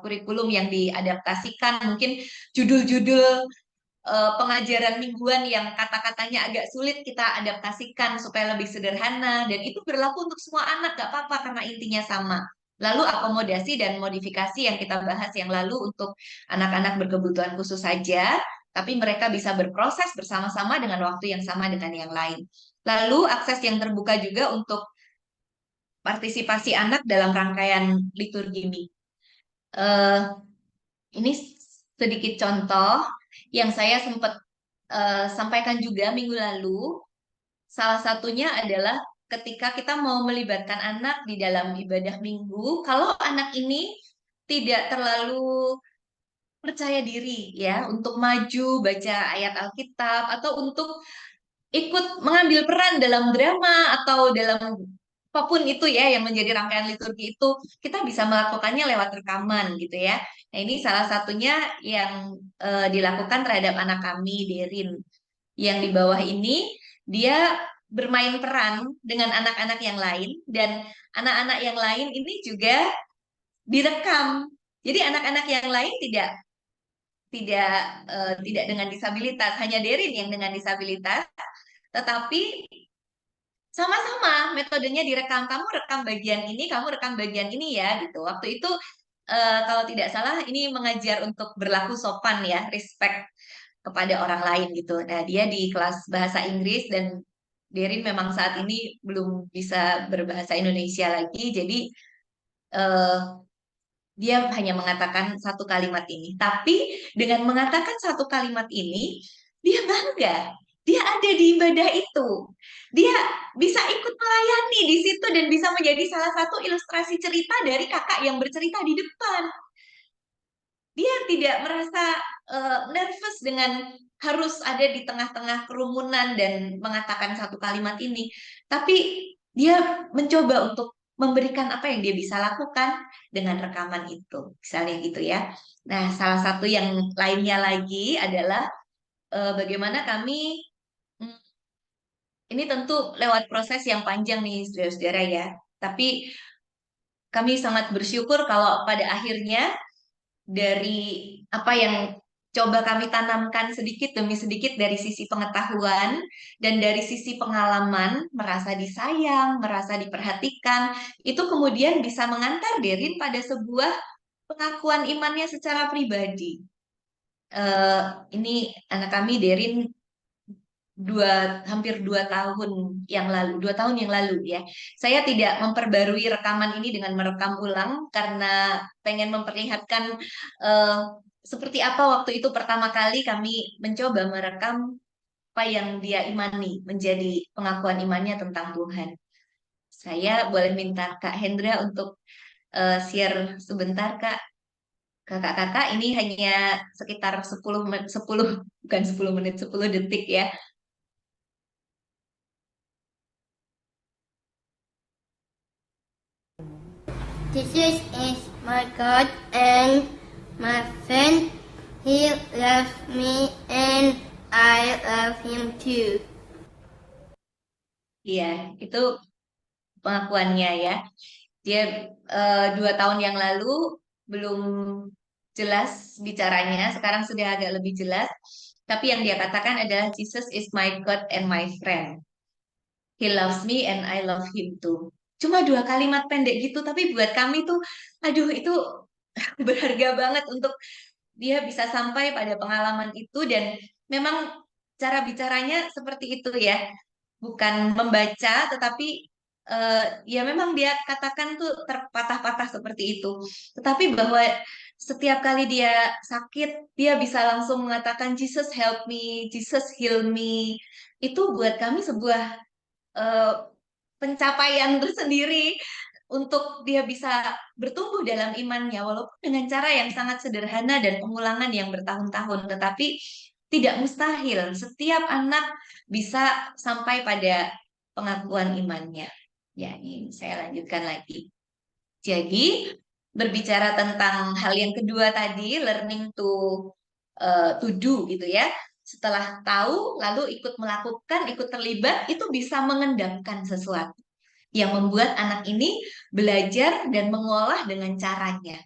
kurikulum yang diadaptasikan, mungkin judul-judul pengajaran mingguan yang kata-katanya agak sulit kita adaptasikan supaya lebih sederhana, dan itu berlaku untuk semua anak, gak apa-apa karena intinya sama. Lalu akomodasi dan modifikasi yang kita bahas yang lalu untuk anak-anak berkebutuhan khusus saja, tapi mereka bisa berproses bersama-sama dengan waktu yang sama dengan yang lain. Lalu akses yang terbuka juga untuk partisipasi anak dalam rangkaian liturgi ini. Ini sedikit contoh yang saya sempat sampaikan juga minggu lalu. Salah satunya adalah ketika kita mau melibatkan anak di dalam ibadah minggu, kalau anak ini tidak terlalu percaya diri ya untuk maju baca ayat Alkitab atau untuk ikut mengambil peran dalam drama atau dalam apapun itu ya yang menjadi rangkaian liturgi itu, kita bisa melakukannya lewat rekaman gitu ya. Nah, ini salah satunya yang dilakukan terhadap anak kami, Derin. Yang di bawah ini, dia bermain peran dengan anak-anak yang lain, dan anak-anak yang lain ini juga direkam. Jadi anak-anak yang lain tidak tidak tidak dengan disabilitas, hanya Derin yang dengan disabilitas, tetapi sama-sama metodenya direkam, kamu rekam bagian ini, kamu rekam bagian ini ya gitu. Waktu itu kalau tidak salah ini mengajar untuk berlaku sopan ya, respect kepada orang lain gitu. Nah, dia di kelas bahasa Inggris dan Derin memang saat ini belum bisa berbahasa Indonesia lagi, jadi eh, dia hanya mengatakan satu kalimat ini. Tapi dengan mengatakan satu kalimat ini, dia bangga. Dia ada di ibadah itu. Dia bisa ikut melayani di situ dan bisa menjadi salah satu ilustrasi cerita dari kakak yang bercerita di depan. Dia tidak merasa nervous dengan harus ada di tengah-tengah kerumunan dan mengatakan satu kalimat ini. Tapi dia mencoba untuk memberikan apa yang dia bisa lakukan dengan rekaman itu. Misalnya gitu ya. Nah, salah satu yang lainnya lagi adalah bagaimana kami, hmm, ini tentu lewat proses yang panjang nih, saudara-saudara ya. Tapi kami sangat bersyukur kalau pada akhirnya dari apa yang coba kami tanamkan sedikit demi sedikit dari sisi pengetahuan dan dari sisi pengalaman, merasa disayang, merasa diperhatikan, itu kemudian bisa mengantar Derin pada sebuah pengakuan imannya secara pribadi. Ini anak kami Derin hampir 2 tahun yang lalu, 2 tahun yang lalu ya. Saya tidak memperbarui rekaman ini dengan merekam ulang karena pengen memperlihatkan eh, seperti apa waktu itu pertama kali kami mencoba merekam apa yang dia imani menjadi pengakuan imannya tentang Tuhan. Saya boleh minta Kak Hendra untuk share sebentar Kak. Kakak-kakak ini hanya sekitar 10 bukan 10 menit, 10 detik ya. Jesus is my God and my friend. He loves me and I love him too. Iya, itu pengakuannya ya. Dia 2 tahun yang lalu belum jelas bicaranya, sekarang sudah agak lebih jelas. Tapi yang dia katakan adalah Jesus is my God and my friend. He loves me and I love him too. Cuma 2 kalimat pendek gitu, tapi buat kami tuh, aduh itu berharga banget untuk dia bisa sampai pada pengalaman itu, dan memang cara bicaranya seperti itu ya, bukan membaca tetapi ya memang dia katakan tuh terpatah-patah seperti itu, tetapi bahwa setiap kali dia sakit dia bisa langsung mengatakan Jesus help me, Jesus heal me. Itu buat kami sebuah eh, pencapaian tersendiri, untuk dia bisa bertumbuh dalam imannya, walaupun dengan cara yang sangat sederhana dan pengulangan yang bertahun-tahun, tetapi tidak mustahil setiap anak bisa sampai pada pengakuan imannya. Ya, ini saya lanjutkan lagi. Jadi, berbicara tentang hal yang kedua tadi, learning to do gitu ya. Setelah tahu, lalu ikut melakukan, ikut terlibat, itu bisa mengendapkan sesuatu yang membuat anak ini belajar dan mengolah dengan caranya.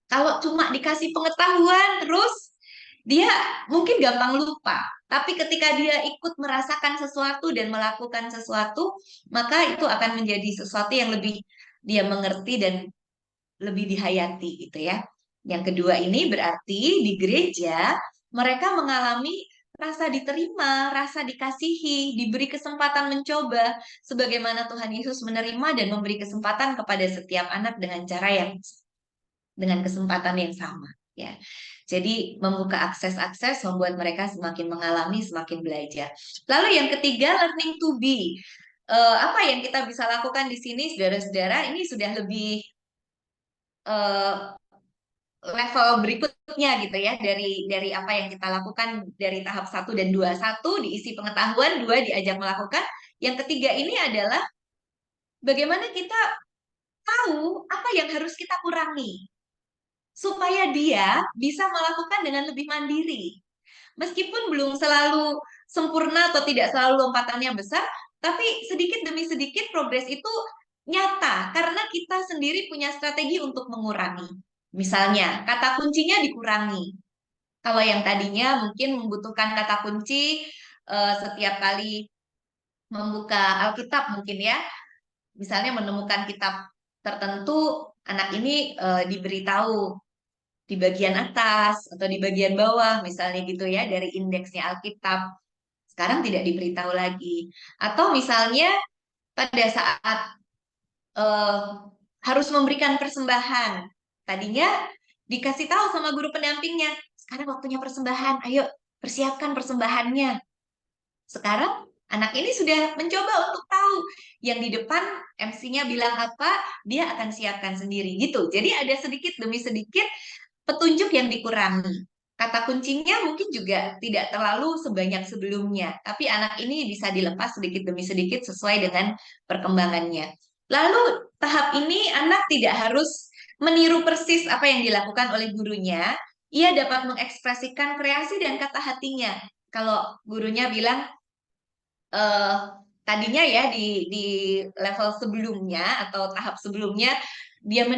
Kalau cuma dikasih pengetahuan terus, dia mungkin gampang lupa. Tapi ketika dia ikut merasakan sesuatu dan melakukan sesuatu, maka itu akan menjadi sesuatu yang lebih dia mengerti dan lebih dihayati gitu ya. Yang kedua ini berarti di gereja mereka mengalami rasa diterima, rasa dikasihi, diberi kesempatan mencoba, sebagaimana Tuhan Yesus menerima dan memberi kesempatan kepada setiap anak dengan cara yang dengan kesempatan yang sama ya. Jadi membuka akses-akses membuat mereka semakin mengalami, semakin belajar. Lalu yang ketiga, learning to be. Apa yang kita bisa lakukan di sini, saudara-saudara? Ini sudah lebih level berikutnya gitu ya, dari apa yang kita lakukan dari tahap 1 dan 2. 1 diisi pengetahuan, 2 diajak melakukan. Yang ketiga ini adalah bagaimana kita tahu apa yang harus kita kurangi supaya dia bisa melakukan dengan lebih mandiri. Meskipun belum selalu sempurna atau tidak selalu lompatannya besar, tapi sedikit demi sedikit progres itu nyata karena kita sendiri punya strategi untuk mengurangi. Misalnya, kata kuncinya dikurangi. Kalau yang tadinya mungkin membutuhkan kata kunci setiap kali membuka Alkitab mungkin ya, misalnya menemukan kitab tertentu, anak ini diberitahu di bagian atas atau di bagian bawah misalnya gitu ya, dari indeksnya Alkitab. Sekarang tidak diberitahu lagi. Atau misalnya pada saat harus memberikan persembahan, tadinya dikasih tahu sama guru pendampingnya, sekarang waktunya persembahan, ayo persiapkan persembahannya. Sekarang anak ini sudah mencoba untuk tahu yang di depan MC-nya bilang apa, dia akan siapkan sendiri gitu. Jadi ada sedikit demi sedikit petunjuk yang dikurangi. Kata kuncinya mungkin juga tidak terlalu sebanyak sebelumnya, tapi anak ini bisa dilepas sedikit demi sedikit sesuai dengan perkembangannya. Lalu tahap ini anak tidak harus meniru persis apa yang dilakukan oleh gurunya, ia dapat mengekspresikan kreasi dan kata hatinya. Kalau gurunya bilang, tadinya ya di level sebelumnya atau tahap sebelumnya, dia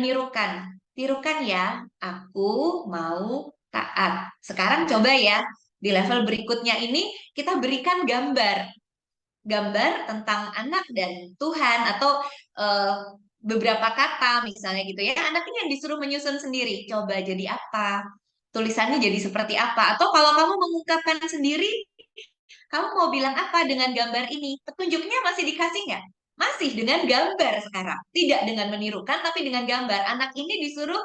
tirukan ya, aku mau taat. Sekarang coba ya, di level berikutnya ini kita berikan gambar tentang anak dan Tuhan atau beberapa kata misalnya gitu ya. Anak ini yang disuruh menyusun sendiri. Coba jadi apa? Tulisannya jadi seperti apa? Atau kalau kamu mengungkapkan sendiri, kamu mau bilang apa dengan gambar ini? Petunjuknya masih dikasih nggak? Masih dengan gambar sekarang. Tidak dengan menirukan, tapi dengan gambar. Anak ini disuruh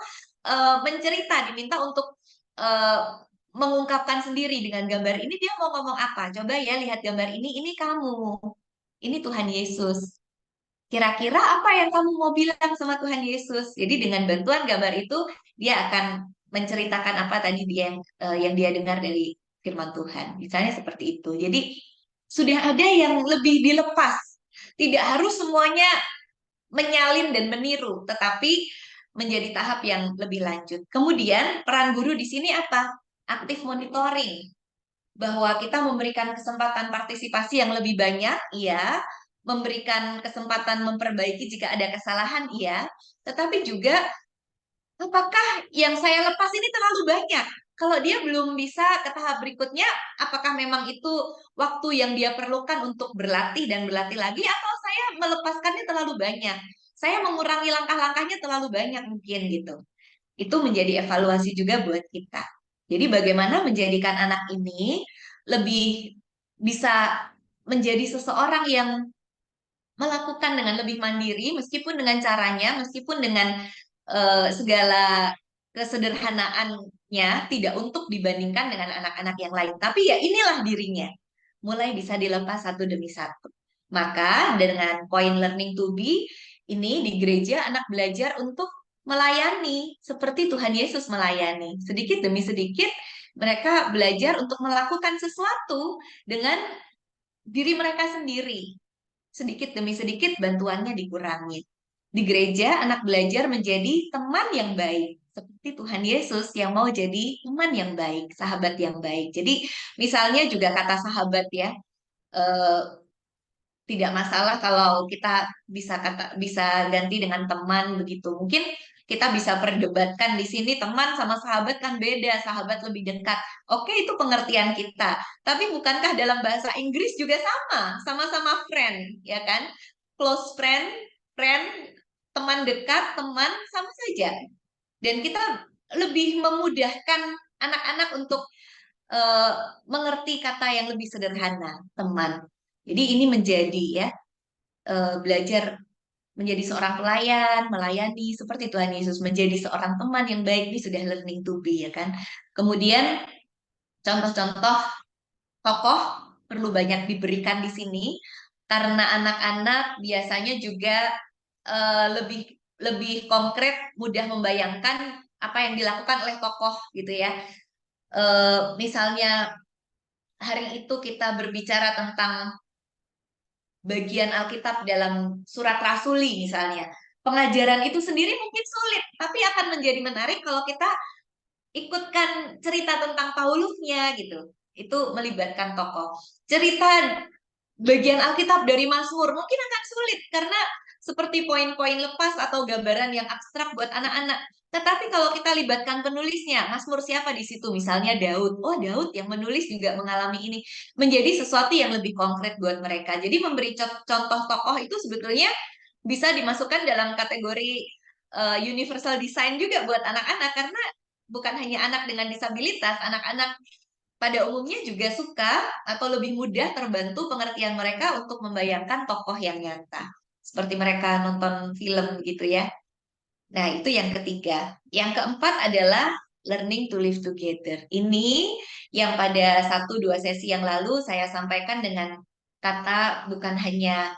mencerita, diminta untuk mengungkapkan sendiri dengan gambar ini. Dia mau ngomong apa? Coba ya lihat gambar ini kamu. Ini Tuhan Yesus. Kira-kira apa yang kamu mau bilang sama Tuhan Yesus? Jadi dengan bantuan gambar itu, dia akan menceritakan apa tadi dia yang dia dengar dari firman Tuhan. Misalnya seperti itu. Jadi sudah ada yang lebih dilepas. Tidak harus semuanya menyalin dan meniru, tetapi menjadi tahap yang lebih lanjut. Kemudian peran guru di sini apa? Aktif monitoring. Bahwa kita memberikan kesempatan partisipasi yang lebih banyak, iya. Memberikan kesempatan memperbaiki jika ada kesalahan, iya. Tetapi juga apakah yang saya lepas ini terlalu banyak? Kalau dia belum bisa ke tahap berikutnya, apakah memang itu waktu yang dia perlukan untuk berlatih dan berlatih lagi, atau saya melepaskannya terlalu banyak? Saya mengurangi langkah-langkahnya terlalu banyak mungkin gitu. Itu menjadi evaluasi juga buat kita. Jadi bagaimana menjadikan anak ini lebih bisa menjadi seseorang yang melakukan dengan lebih mandiri, meskipun dengan caranya, meskipun dengan segala kesederhanaannya, tidak untuk dibandingkan dengan anak-anak yang lain. Tapi ya inilah dirinya, mulai bisa dilepas satu demi satu. Maka dengan poin learning to be, Ini di gereja anak belajar untuk melayani seperti Tuhan Yesus melayani. Sedikit demi sedikit mereka belajar untuk melakukan sesuatu dengan diri mereka sendiri. Sedikit demi sedikit bantuannya dikurangi. Di gereja anak belajar menjadi teman yang baik. Seperti Tuhan Yesus yang mau jadi teman yang baik, sahabat yang baik. Jadi misalnya juga kata sahabat ya, eh, tidak masalah kalau kita bisa ganti dengan teman begitu. Mungkin kita bisa perdebatkan di sini teman sama sahabat kan beda, sahabat lebih dekat. Oke, itu pengertian kita. Tapi bukankah dalam bahasa Inggris juga sama-sama friend, ya kan? Close friend, friend, teman dekat, teman sama saja. Dan kita lebih memudahkan anak-anak untuk eh, mengerti kata yang lebih sederhana, teman. Jadi ini menjadi ya belajar menjadi seorang pelayan, melayani seperti Tuhan Yesus, menjadi seorang teman yang baik, dia sudah learning to be ya kan. Kemudian contoh-contoh tokoh perlu banyak diberikan di sini karena anak-anak biasanya juga lebih lebih konkret, mudah membayangkan apa yang dilakukan oleh tokoh gitu ya. Misalnya hari itu kita berbicara tentang bagian Alkitab dalam surat Rasuli misalnya. Pengajaran itu sendiri mungkin sulit, tapi akan menjadi menarik kalau kita ikutkan cerita tentang Paulusnya gitu. Itu melibatkan tokoh. Cerita bagian Alkitab dari Mazmur mungkin akan sulit karena seperti poin-poin lepas atau gambaran yang abstrak buat anak-anak. Tetapi kalau kita libatkan penulisnya, Mazmur siapa di situ? Misalnya Daud. Oh, Daud yang menulis juga mengalami ini. Menjadi sesuatu yang lebih konkret buat mereka. Jadi memberi contoh tokoh itu sebetulnya bisa dimasukkan dalam kategori universal design juga buat anak-anak karena bukan hanya anak dengan disabilitas, anak-anak pada umumnya juga suka atau lebih mudah terbantu pengertian mereka untuk membayangkan tokoh yang nyata. Seperti mereka nonton film gitu ya. Nah, itu yang ketiga. Yang keempat adalah learning to live together. Ini yang pada 1-2 sesi yang lalu saya sampaikan dengan kata bukan hanya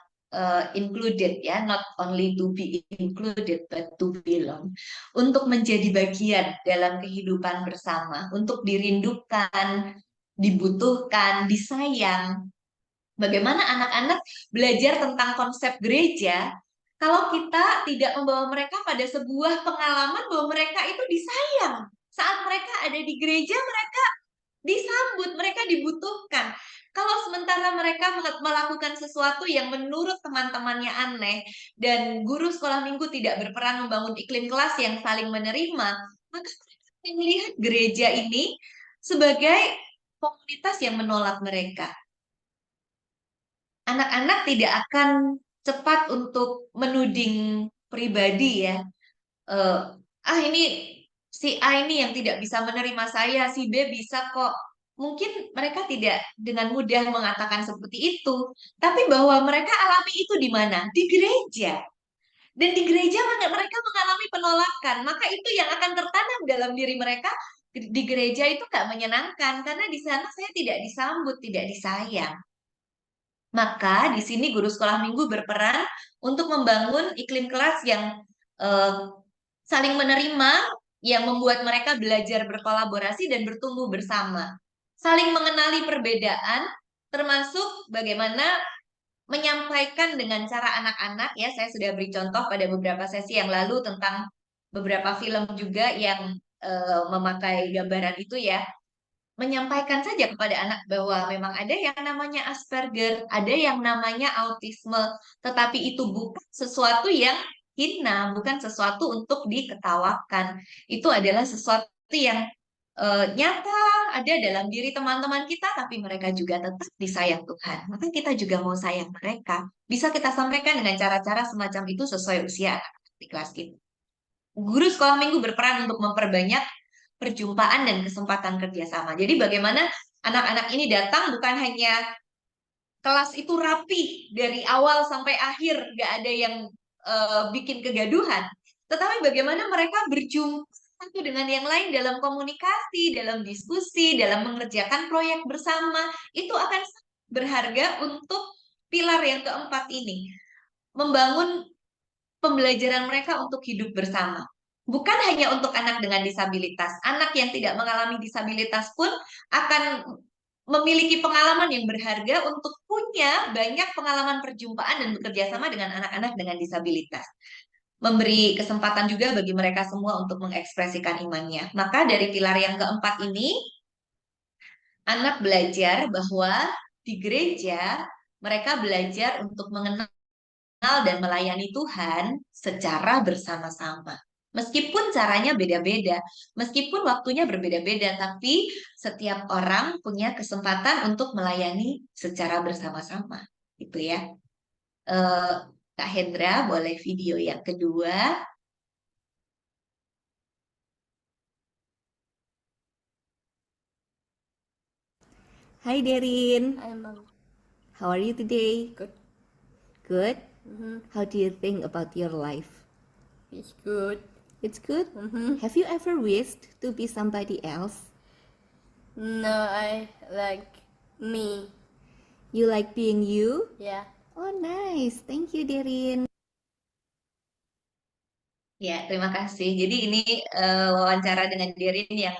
included ya, not only to be included but to belong. Untuk menjadi bagian dalam kehidupan bersama, untuk dirindukan, dibutuhkan, disayang. Bagaimana anak-anak belajar tentang konsep gereja kalau kita tidak membawa mereka pada sebuah pengalaman bahwa mereka itu disayang. Saat mereka ada di gereja, mereka disambut, mereka dibutuhkan. Kalau sementara mereka melakukan sesuatu yang menurut teman-temannya aneh dan guru sekolah minggu tidak berperan membangun iklim kelas yang saling menerima, maka mereka melihat gereja ini sebagai komunitas yang menolak mereka. Anak-anak tidak akan cepat untuk menuding pribadi ya. Ini si A ini yang tidak bisa menerima saya, si B bisa kok. Mungkin mereka tidak dengan mudah mengatakan seperti itu, tapi bahwa mereka alami itu di mana? Di gereja. Dan di gereja mereka mengalami penolakan, maka itu yang akan tertanam dalam diri mereka. Di gereja itu gak menyenangkan, karena di sana saya tidak disambut, tidak disayang. Maka di sini guru sekolah minggu berperan untuk membangun iklim kelas yang saling menerima, yang membuat mereka belajar berkolaborasi dan bertumbuh bersama. Saling mengenali perbedaan, termasuk bagaimana menyampaikan dengan cara anak-anak. Ya, saya sudah beri contoh pada beberapa sesi yang lalu tentang beberapa film juga yang memakai gambaran itu ya. Menyampaikan saja kepada anak bahwa memang ada yang namanya Asperger, ada yang namanya autisme, tetapi itu bukan sesuatu yang hina, bukan sesuatu untuk diketawakan. Itu adalah sesuatu yang nyata ada dalam diri teman-teman kita, tapi mereka juga tetap disayang Tuhan. Maka kita juga mau sayang mereka. Bisa kita sampaikan dengan cara-cara semacam itu sesuai usia anak di kelas kita. Guru sekolah minggu berperan untuk memperbanyak perjumpaan dan kesempatan kerjasama. Jadi bagaimana anak-anak ini datang bukan hanya kelas itu rapi dari awal sampai akhir, gak ada yang bikin kegaduhan, tetapi bagaimana mereka berjumpa satu dengan yang lain dalam komunikasi, dalam diskusi, dalam mengerjakan proyek bersama, itu akan berharga untuk pilar yang keempat ini, membangun pembelajaran mereka untuk hidup bersama. Bukan hanya untuk anak dengan disabilitas, anak yang tidak mengalami disabilitas pun akan memiliki pengalaman yang berharga untuk punya banyak pengalaman perjumpaan dan bekerja sama dengan anak-anak dengan disabilitas. Memberi kesempatan juga bagi mereka semua untuk mengekspresikan imannya. Maka dari pilar yang keempat ini, anak belajar bahwa di gereja mereka belajar untuk mengenal dan melayani Tuhan secara bersama-sama. Meskipun caranya beda-beda, meskipun waktunya berbeda-beda, tapi setiap orang punya kesempatan untuk melayani secara bersama-sama. Gitu ya. Kak Hendra, boleh video yang kedua. Hi Derin, I'm how are you today? good. Good? Mm-hmm. How do you think about your life? It's good. It's good? Mm-hmm. Have you ever wished to be somebody else? No, I like me. You like being you? Yeah. Oh nice, thank you Derin. Ya, terima kasih. Jadi ini wawancara dengan Derin yang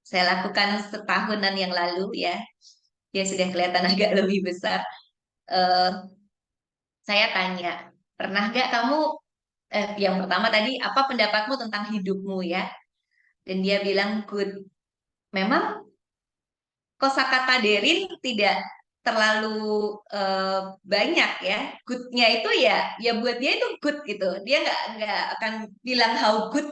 saya lakukan setahunan yang lalu ya. Dia sudah kelihatan agak lebih besar. Eh, saya tanya, pernah nggak kamu, yang pertama tadi, apa pendapatmu tentang hidupmu ya? Dan dia bilang good. Memang kosakata Derin tidak terlalu banyak ya. Goodnya itu ya buat dia itu good gitu. Dia nggak akan bilang how good,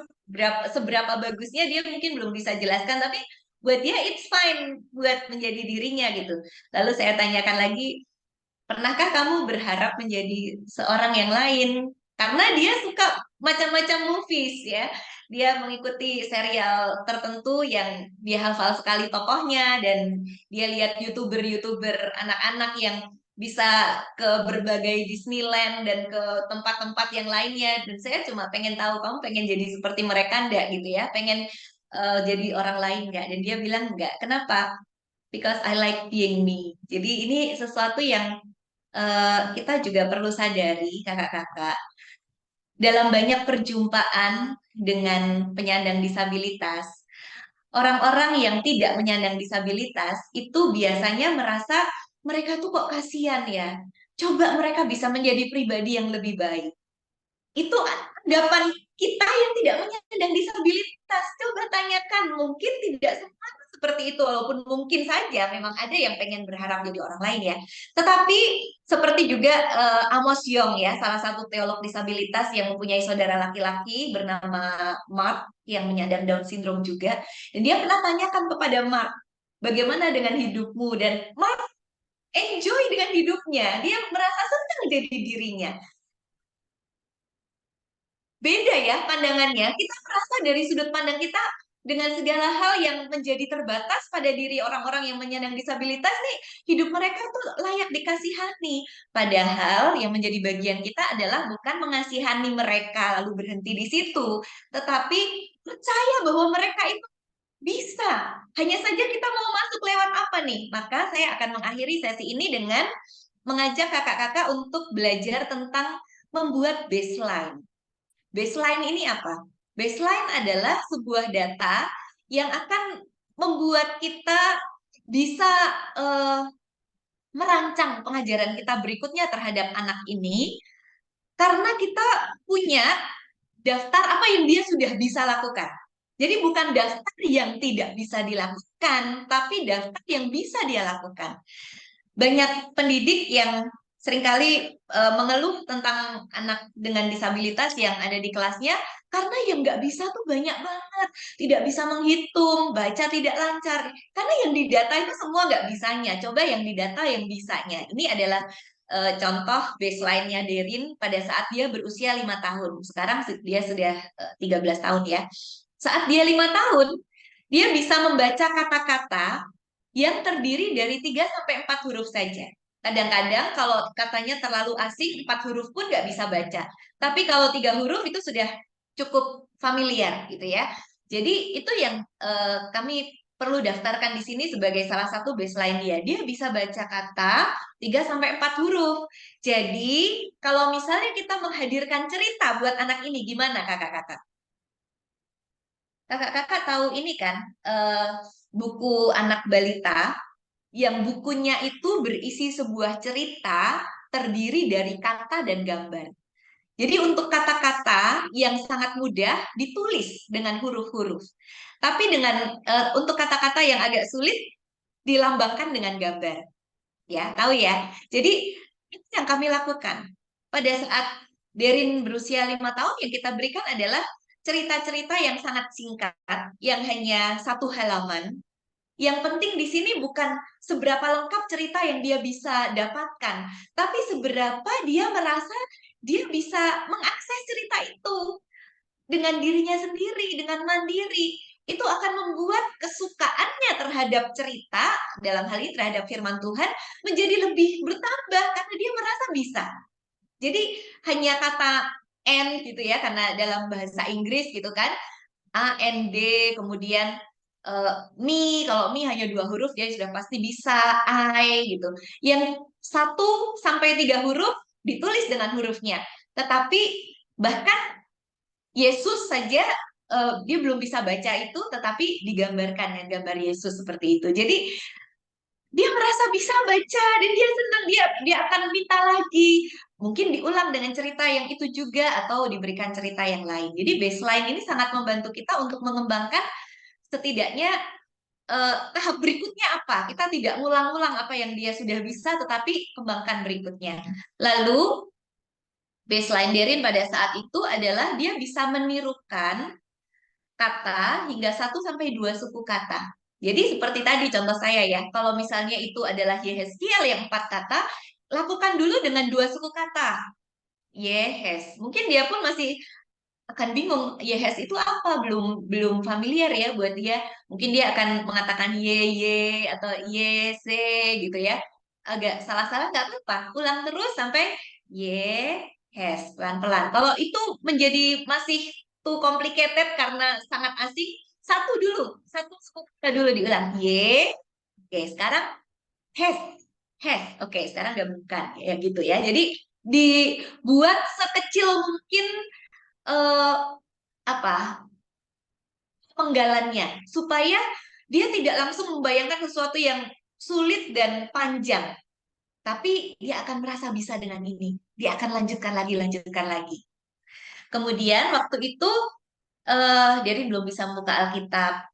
seberapa bagusnya dia mungkin belum bisa jelaskan, tapi buat dia it's fine buat menjadi dirinya gitu. Lalu saya tanyakan lagi, pernahkah kamu berharap menjadi seorang yang lain? Karena dia suka macam-macam movies ya. Dia mengikuti serial tertentu yang dia hafal sekali tokohnya, dan dia lihat YouTuber-YouTuber anak-anak yang bisa ke berbagai Disneyland dan ke tempat-tempat yang lainnya. Dan saya cuma pengen tahu, kamu pengen jadi seperti mereka enggak gitu ya? Pengen jadi orang lain enggak? Dan dia bilang enggak. Kenapa? Because I like being me. Jadi ini sesuatu yang kita juga perlu sadari, kakak-kakak, dalam banyak perjumpaan dengan penyandang disabilitas, orang-orang yang tidak menyandang disabilitas itu biasanya merasa mereka tuh kok kasihan ya. Coba mereka bisa menjadi pribadi yang lebih baik. Itu anggapan kita yang tidak menyandang disabilitas. Coba tanyakan, mungkin tidak semua seperti itu, walaupun mungkin saja memang ada yang pengen berharap jadi orang lain ya. Tetapi seperti juga Amos Yong ya, salah satu teolog disabilitas yang mempunyai saudara laki-laki bernama Mark yang menyandang Down syndrome juga. Dan dia pernah tanyakan kepada Mark, bagaimana dengan hidupmu? Dan Mark enjoy dengan hidupnya. Dia merasa senang jadi dirinya. Beda ya pandangannya. Kita merasa dari sudut pandang kita dengan segala hal yang menjadi terbatas pada diri orang-orang yang menyandang disabilitas nih, hidup mereka tuh layak dikasihani. Padahal yang menjadi bagian kita adalah bukan mengasihani mereka lalu berhenti di situ, tetapi percaya bahwa mereka itu bisa. Hanya saja kita mau masuk lewat apa nih? Maka saya akan mengakhiri sesi ini dengan mengajak kakak-kakak untuk belajar tentang membuat baseline. Baseline ini apa? Baseline adalah sebuah data yang akan membuat kita bisa merancang pengajaran kita berikutnya terhadap anak ini, karena kita punya daftar apa yang dia sudah bisa lakukan. Jadi bukan daftar yang tidak bisa dilakukan, tapi daftar yang bisa dia lakukan. Banyak pendidik yang seringkali mengeluh tentang anak dengan disabilitas yang ada di kelasnya, karena yang nggak bisa tuh banyak banget, tidak bisa menghitung, baca tidak lancar, karena yang didata itu semua nggak bisanya. Coba yang didata yang bisanya. Ini adalah contoh baseline-nya Derin pada saat dia berusia 5 tahun. Sekarang dia sudah 13 tahun ya. Saat dia 5 tahun, dia bisa membaca kata-kata yang terdiri dari 3-4 huruf saja. Kadang-kadang kalau katanya terlalu asing, 4 huruf pun nggak bisa baca. Tapi kalau 3 huruf itu sudah cukup familiar gitu ya. Jadi itu yang kami perlu daftarkan di sini sebagai salah satu baseline dia. Dia bisa baca kata 3-4 huruf. Jadi, kalau misalnya kita menghadirkan cerita buat anak ini, gimana kakak-kakak? Kakak-kakak tahu ini kan, buku anak balita, yang bukunya itu berisi sebuah cerita terdiri dari kata dan gambar. Jadi untuk kata-kata yang sangat mudah ditulis dengan huruf-huruf. Tapi untuk kata-kata yang agak sulit dilambangkan dengan gambar. Ya, tahu ya. Jadi itu yang kami lakukan. Pada saat Derin berusia 5 tahun, yang kita berikan adalah cerita-cerita yang sangat singkat, yang hanya 1 halaman. Yang penting di sini bukan seberapa lengkap cerita yang dia bisa dapatkan, tapi seberapa dia merasa dia bisa mengakses cerita itu dengan dirinya sendiri, dengan mandiri. Itu akan membuat kesukaannya terhadap cerita, dalam hal ini terhadap firman Tuhan, menjadi lebih bertambah karena dia merasa bisa. Jadi hanya kata and gitu ya, karena dalam bahasa Inggris gitu kan, A, N, D, kemudian me, kalau me hanya 2 huruf dia sudah pasti bisa, I gitu. Yang 1-3 huruf ditulis dengan hurufnya. Tetapi bahkan Yesus saja dia belum bisa baca itu, tetapi digambarkan dengan gambar Yesus seperti itu. Jadi dia merasa bisa baca dan dia senang, dia akan minta lagi. Mungkin diulang dengan cerita yang itu juga atau diberikan cerita yang lain. Jadi baseline ini sangat membantu kita untuk mengembangkan setidaknya tahap berikutnya apa. Kita tidak ngulang-ulang apa yang dia sudah bisa, tetapi kembangkan berikutnya. Lalu baseline Derin pada saat itu adalah dia bisa menirukan kata hingga 1-2 suku kata. Jadi seperti tadi contoh saya ya, kalau misalnya itu adalah Yehezkiel yang 4 kata, lakukan dulu dengan 2 suku kata. Yehes. Mungkin dia pun masih akan bingung, Yehes itu apa? Belum familiar ya buat dia. Mungkin dia akan mengatakan ye atau yese gitu ya. Agak salah-salah nggak apa-apa. Ulang terus sampai Yehes pelan-pelan. Kalau itu menjadi masih too complicated karena sangat asing, satu suku kata dulu diulang. Oke, sekarang has, Oke, sekarang gabungkan ya gitu ya. Jadi dibuat sekecil mungkin eh, apa penggalannya supaya dia tidak langsung membayangkan sesuatu yang sulit dan panjang, tapi dia akan merasa bisa dengan ini. Dia akan lanjutkan lagi. Kemudian waktu itu Derin belum bisa membuka Alkitab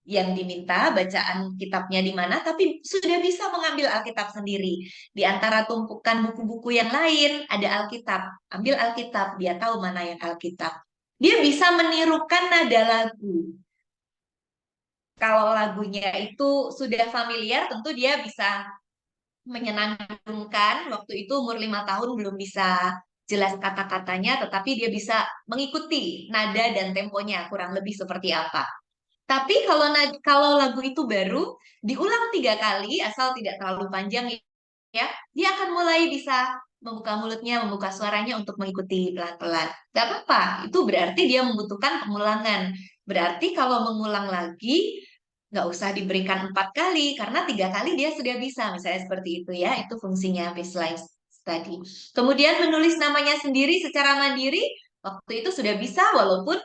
yang diminta, bacaan kitabnya di mana, tapi sudah bisa mengambil Alkitab sendiri. Di antara tumpukan buku-buku yang lain, ada Alkitab. Ambil Alkitab, dia tahu mana yang Alkitab. Dia bisa menirukan nada lagu. Kalau lagunya itu sudah familiar, tentu dia bisa menyenandungkan. Waktu itu umur 5 tahun belum bisa jelas kata-katanya, tetapi dia bisa mengikuti nada dan temponya kurang lebih seperti apa. Tapi kalau lagu itu baru diulang 3 kali, asal tidak terlalu panjang ya, dia akan mulai bisa membuka mulutnya, membuka suaranya untuk mengikuti pelan-pelan. Gak apa-apa, itu berarti dia membutuhkan pengulangan. Berarti kalau mengulang lagi, nggak usah diberikan 4 kali, karena 3 kali dia sudah bisa, misalnya seperti itu ya, itu fungsinya baseline tadi. Kemudian menulis namanya sendiri secara mandiri, waktu itu sudah bisa, walaupun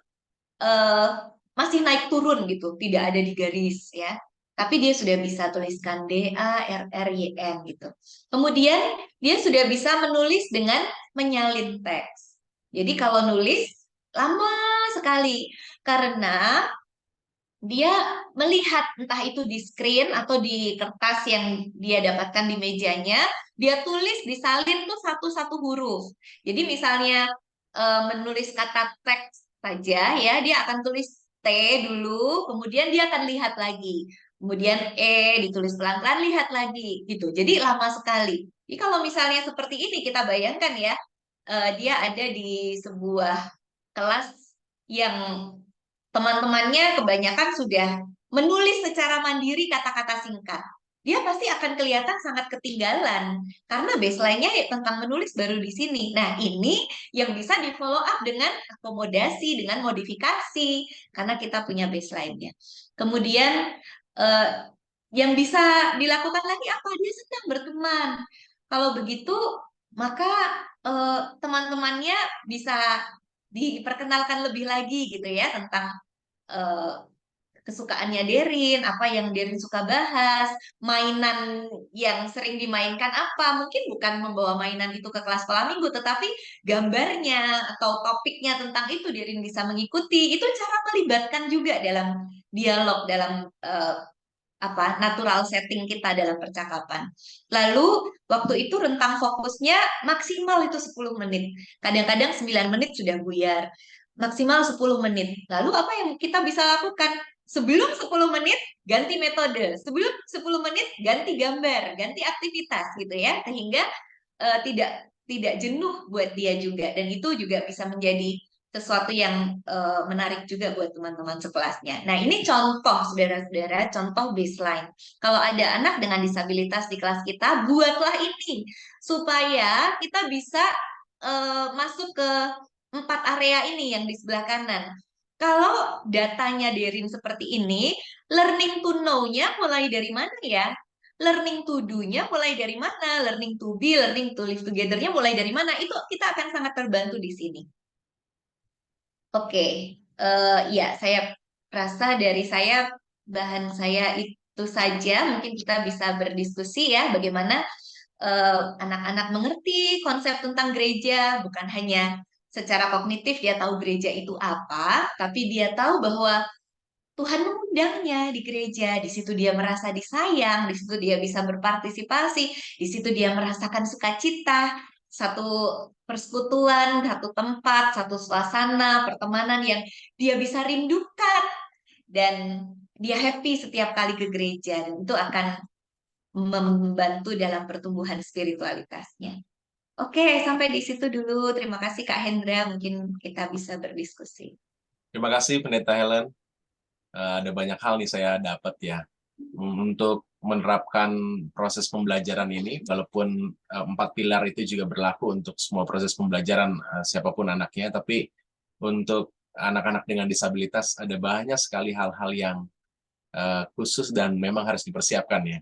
masih naik turun gitu, tidak ada di garis ya. Tapi dia sudah bisa tuliskan DARRYN gitu. Kemudian dia sudah bisa menulis dengan menyalin teks. Jadi kalau nulis lama sekali karena dia melihat entah itu di screen atau di kertas yang dia dapatkan di mejanya, dia tulis disalin tuh satu-satu huruf. Jadi misalnya menulis kata teks saja ya, dia akan tulis T dulu, kemudian dia akan lihat lagi. Kemudian ditulis pelan-pelan, lihat lagi gitu. Jadi lama sekali. Jadi kalau misalnya seperti ini kita bayangkan ya, dia ada di sebuah kelas yang teman-temannya kebanyakan sudah menulis secara mandiri kata-kata singkat. Dia pasti akan kelihatan sangat ketinggalan karena baseline-nya ya tentang menulis baru di sini. Nah, ini yang bisa di follow up dengan akomodasi, dengan modifikasi karena kita punya baseline-nya. Kemudian Eh, yang bisa dilakukan lagi apa? Dia sedang berteman. Kalau begitu, maka teman-temannya bisa diperkenalkan lebih lagi gitu ya tentang eh, kesukaannya Derin, apa yang Derin suka bahas, mainan yang sering dimainkan apa. Mungkin bukan membawa mainan itu ke kelas sekolah minggu, tetapi gambarnya atau topiknya tentang itu Derin bisa mengikuti. Itu cara melibatkan juga dalam dialog, dalam natural setting kita dalam percakapan. Lalu waktu itu rentang fokusnya maksimal itu 10 menit. Kadang-kadang 9 menit sudah buyar. Maksimal 10 menit. Lalu apa yang kita bisa lakukan? Sebelum 10 menit ganti metode. Sebelum 10 menit ganti gambar, ganti aktivitas gitu ya. Sehingga tidak tidak jenuh buat dia juga, dan itu juga bisa menjadi sesuatu yang menarik juga buat teman-teman sekelasnya. Nah, ini contoh, saudara-saudara, contoh baseline. Kalau ada anak dengan disabilitas di kelas kita, buatlah ini supaya kita bisa masuk ke 4 area ini yang di sebelah kanan. Kalau datanya Derin seperti ini, learning to know-nya mulai dari mana ya? Learning to do-nya mulai dari mana? Learning to be, learning to live together-nya mulai dari mana? Itu kita akan sangat terbantu di sini. Oke, ya saya rasa dari saya bahan saya itu saja. Mungkin kita bisa berdiskusi ya bagaimana anak-anak mengerti konsep tentang gereja, bukan hanya secara kognitif dia tahu gereja itu apa, tapi dia tahu bahwa Tuhan mengundangnya di gereja. Di situ dia merasa disayang, di situ dia bisa berpartisipasi, di situ dia merasakan sukacita, satu persekutuan, satu tempat, satu suasana, pertemanan yang dia bisa rindukan, dan dia happy setiap kali ke gereja, dan itu akan membantu dalam pertumbuhan spiritualitasnya. Oke, sampai di situ dulu. Terima kasih Kak Hendra, mungkin kita bisa berdiskusi. Terima kasih Pendeta Helen. Ada banyak hal nih saya dapat ya untuk menerapkan proses pembelajaran ini, walaupun 4 pilar itu juga berlaku untuk semua proses pembelajaran siapapun anaknya, tapi untuk anak-anak dengan disabilitas ada banyak sekali hal-hal yang khusus dan memang harus dipersiapkan ya.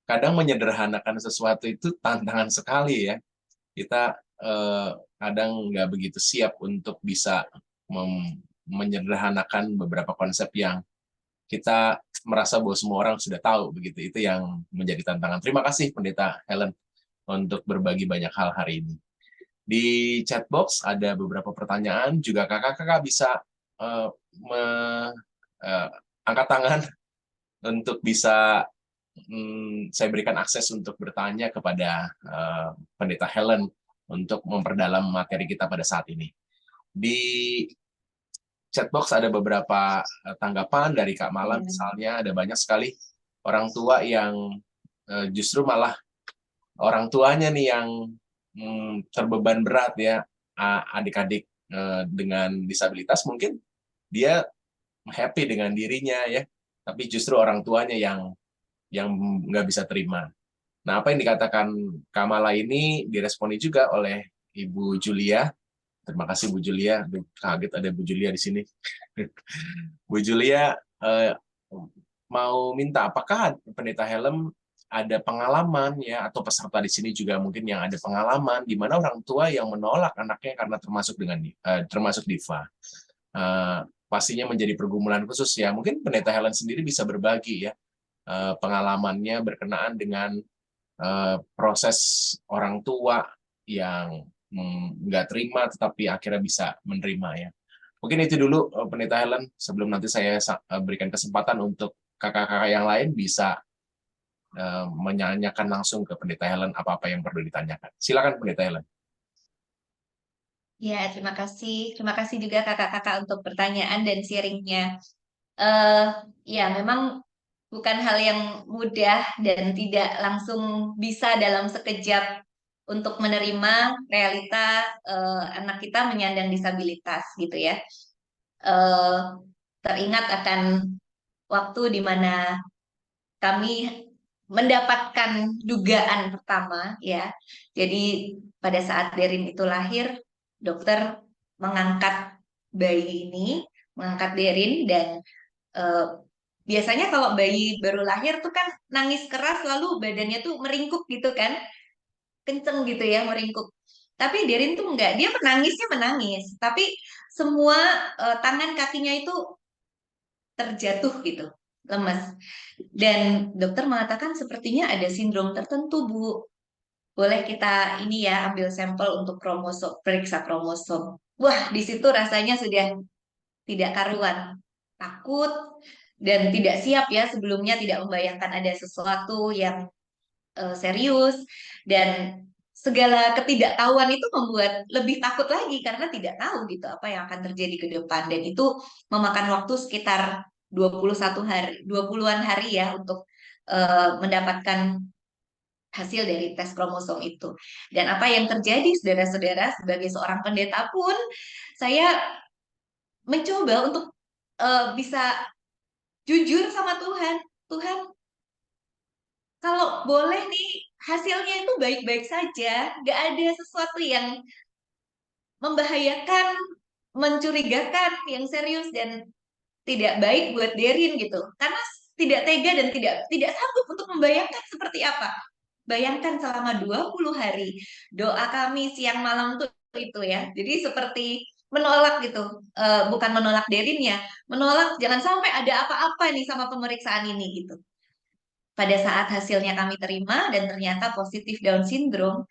Kadang menyederhanakan sesuatu itu tantangan sekali ya. Kita kadang nggak begitu siap untuk bisa menyederhanakan beberapa konsep yang kita merasa bahwa semua orang sudah tahu begitu. Itu yang menjadi tantangan. Terima kasih Pendeta Helen untuk berbagi banyak hal hari ini. Di chat box ada beberapa pertanyaan, juga kakak-kakak bisa angkat tangan untuk bisa saya berikan akses untuk bertanya kepada Pendeta Helen untuk memperdalam materi kita pada saat ini. Di chatbox ada beberapa tanggapan dari Kak Mala, misalnya ada banyak sekali orang tua yang justru malah orang tuanya nih yang terbeban berat ya, adik-adik dengan disabilitas mungkin dia happy dengan dirinya ya, tapi justru orang tuanya yang nggak bisa terima. Nah, apa yang dikatakan Kamala ini diresponi juga oleh Ibu Julia. Terima kasih Bu Julia. Kaget ada Bu Julia di sini. Bu Julia mau minta, apakah Pendeta Helen ada pengalaman ya, atau peserta di sini juga mungkin yang ada pengalaman di mana orang tua yang menolak anaknya karena termasuk Diva. Pastinya menjadi pergumulan khusus ya. Mungkin Pendeta Helen sendiri bisa berbagi ya pengalamannya berkenaan dengan proses orang tua yang nggak terima tetapi akhirnya bisa menerima ya. Mungkin itu dulu Pendeta Helen, sebelum nanti saya berikan kesempatan untuk kakak-kakak yang lain bisa menanyakan langsung ke Pendeta Helen apa-apa yang perlu ditanyakan. Silakan Pendeta Helen. Ya, terima kasih. Terima kasih juga kakak-kakak untuk pertanyaan dan sharingnya. Ya, memang bukan hal yang mudah dan tidak langsung bisa dalam sekejap untuk menerima realita anak kita menyandang disabilitas gitu ya. Teringat akan waktu di mana kami mendapatkan dugaan pertama ya. Jadi pada saat Derin itu lahir, dokter mengangkat bayi ini, mengangkat Derin, dan Biasanya kalau bayi baru lahir tuh kan nangis keras lalu badannya tuh meringkuk gitu kan, kenceng gitu ya meringkuk. Tapi Derin tuh enggak, dia menangisnya menangis, tapi semua tangan kakinya itu terjatuh gitu, lemas. Dan dokter mengatakan sepertinya ada sindrom tertentu, Bu. Boleh kita ini ya ambil sampel untuk kromosom, periksa kromosom. Wah, di situ rasanya sudah tidak karuan, takut dan tidak siap ya, sebelumnya tidak membayangkan ada sesuatu yang serius, dan segala ketidaktahuan itu membuat lebih takut lagi karena tidak tahu gitu apa yang akan terjadi ke depan, dan itu memakan waktu sekitar 21 hari, 20-an hari ya untuk mendapatkan hasil dari tes kromosom itu. Dan apa yang terjadi, saudara-saudara, sebagai seorang pendeta pun saya mencoba untuk bisa jujur sama Tuhan. Tuhan, kalau boleh nih hasilnya itu baik-baik saja, nggak ada sesuatu yang membahayakan, mencurigakan, yang serius dan tidak baik buat Derin gitu. Karena tidak tega dan tidak sanggup untuk membayangkan seperti apa. Bayangkan selama 20 hari doa kami siang malam tuh itu ya. Jadi seperti menolak gitu, bukan menolak Derinnya, menolak jangan sampai ada apa-apa nih sama pemeriksaan ini gitu. Pada saat hasilnya kami terima dan ternyata positif Down syndrome,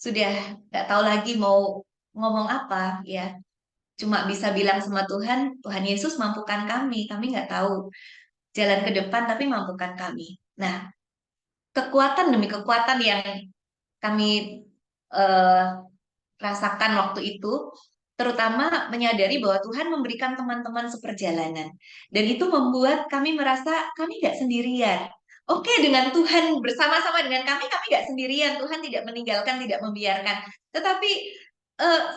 sudah nggak tahu lagi mau ngomong apa ya. Cuma bisa bilang sama Tuhan, Tuhan Yesus mampukan kami nggak tahu jalan ke depan tapi mampukan kami. Nah, kekuatan demi kekuatan yang kami eh, rasakan waktu itu, terutama menyadari bahwa Tuhan memberikan teman-teman seperjalanan. Dan itu membuat kami merasa kami nggak sendirian. Oke, dengan Tuhan bersama-sama dengan kami nggak sendirian. Tuhan tidak meninggalkan, tidak membiarkan. Tetapi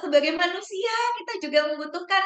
sebagai manusia, kita juga membutuhkan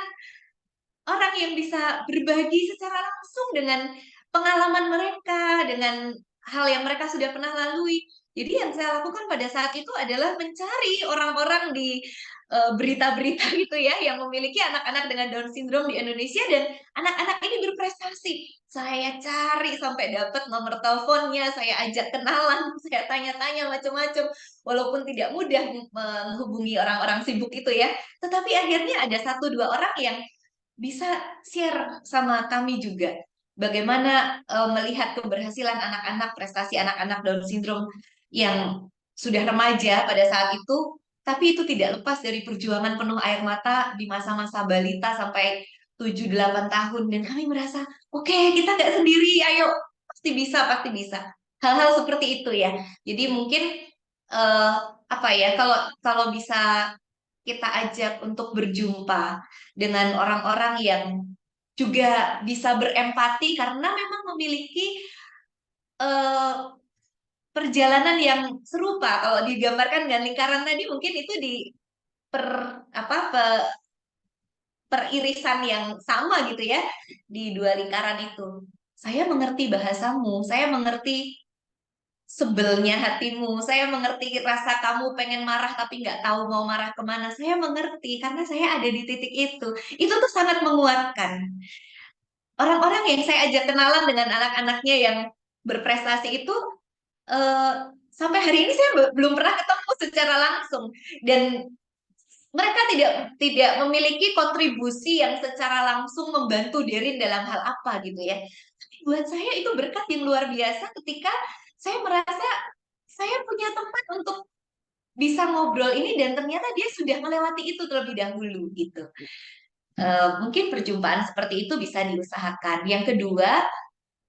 orang yang bisa berbagi secara langsung dengan pengalaman mereka, dengan hal yang mereka sudah pernah lalui. Jadi yang saya lakukan pada saat itu adalah mencari orang-orang di berita-berita gitu ya, yang memiliki anak-anak dengan Down syndrome di Indonesia, dan anak-anak ini berprestasi. Saya cari sampai dapat nomor teleponnya, saya ajak kenalan, saya tanya-tanya macam-macam. Walaupun tidak mudah menghubungi orang-orang sibuk itu ya, tetapi akhirnya ada satu dua orang yang bisa share sama kami juga bagaimana melihat keberhasilan anak-anak, prestasi anak-anak Down syndrome yang sudah remaja pada saat itu, tapi itu tidak lepas dari perjuangan penuh air mata di masa-masa balita sampai 7-8 tahun, dan kami merasa oke, kita nggak sendiri, ayo pasti bisa, pasti bisa. Hal-hal seperti itu ya. Jadi mungkin eh, apa ya, kalau kalau bisa kita ajak untuk berjumpa dengan orang-orang yang juga bisa berempati karena memang memiliki eh, perjalanan yang serupa. Kalau digambarkan dengan lingkaran tadi, mungkin itu di per apa peririsan yang sama gitu ya, di dua lingkaran itu. Saya mengerti bahasamu, saya mengerti sebelnya hatimu, saya mengerti rasa kamu pengen marah tapi nggak tahu mau marah kemana. Saya mengerti karena saya ada di titik itu. Itu tuh sangat menguatkan. Orang-orang yang saya ajak kenalan dengan anak-anaknya yang berprestasi itu, eh, sampai hari ini saya belum pernah ketemu secara langsung, dan mereka tidak memiliki kontribusi yang secara langsung membantu Derin dalam hal apa gitu ya. Tapi buat saya itu berkat yang luar biasa ketika saya merasa saya punya teman untuk bisa ngobrol ini, dan ternyata dia sudah melewati itu terlebih dahulu gitu. Mungkin perjumpaan seperti itu bisa diusahakan. Yang kedua,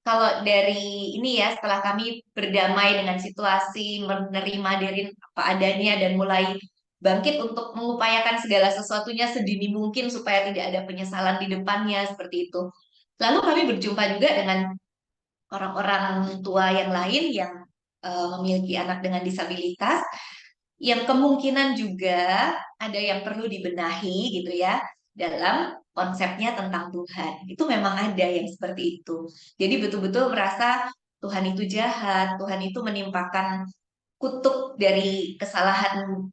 kalau dari ini ya, setelah kami berdamai dengan situasi, menerima Derin apa adanya, dan mulai bangkit untuk mengupayakan segala sesuatunya sedini mungkin supaya tidak ada penyesalan di depannya, seperti itu. Lalu kami berjumpa juga dengan orang-orang tua yang lain yang memiliki anak dengan disabilitas, yang kemungkinan juga ada yang perlu dibenahi gitu ya dalam konsepnya tentang Tuhan. Itu memang ada yang seperti itu. Jadi betul-betul merasa Tuhan itu jahat, Tuhan itu menimpakan kutuk dari kesalahan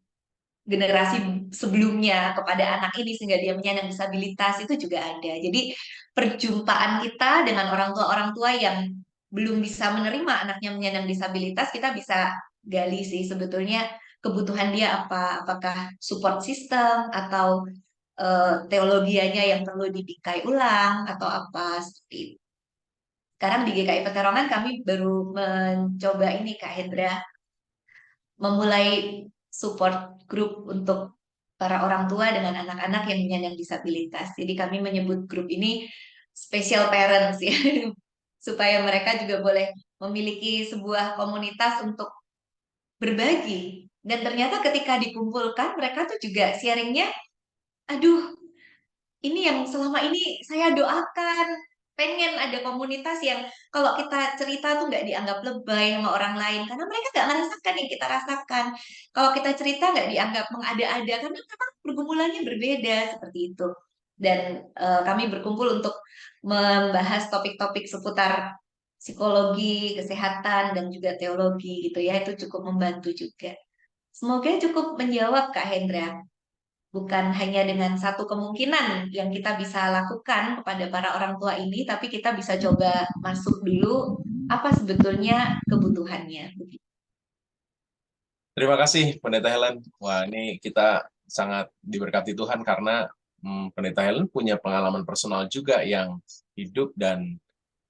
generasi sebelumnya kepada anak ini sehingga dia menyandang disabilitas itu juga ada. Jadi perjumpaan kita dengan orang tua yang belum bisa menerima anaknya menyandang disabilitas, kita bisa gali sih sebetulnya kebutuhan dia apa, apakah support system atau teologianya yang perlu dibingkai ulang atau apa seperti itu. Sekarang di GKI Peterongan kami baru mencoba ini Kak Hendra, memulai support group untuk para orang tua dengan anak-anak yang menyandang disabilitas. Jadi kami menyebut grup ini special parents ya, supaya mereka juga boleh memiliki sebuah komunitas untuk berbagi. Dan ternyata ketika dikumpulkan, mereka tuh juga sharingnya, aduh, ini yang selama ini saya doakan, pengen ada komunitas yang kalau kita cerita tuh nggak dianggap lebay sama orang lain karena mereka nggak merasakan yang kita rasakan. Kalau kita cerita nggak dianggap mengada-ada karena memang pergumulannya berbeda seperti itu. Dan kami berkumpul untuk membahas topik-topik seputar psikologi, kesehatan, dan juga teologi gitu ya. Itu cukup membantu juga. Semoga cukup menjawab Kak Hendra. Bukan hanya dengan satu kemungkinan yang kita bisa lakukan kepada para orang tua ini, tapi kita bisa coba masuk dulu apa sebetulnya kebutuhannya. Terima kasih Pendeta Helen. Wah, ini kita sangat diberkati Tuhan karena Pendeta Helen punya pengalaman personal juga yang hidup dan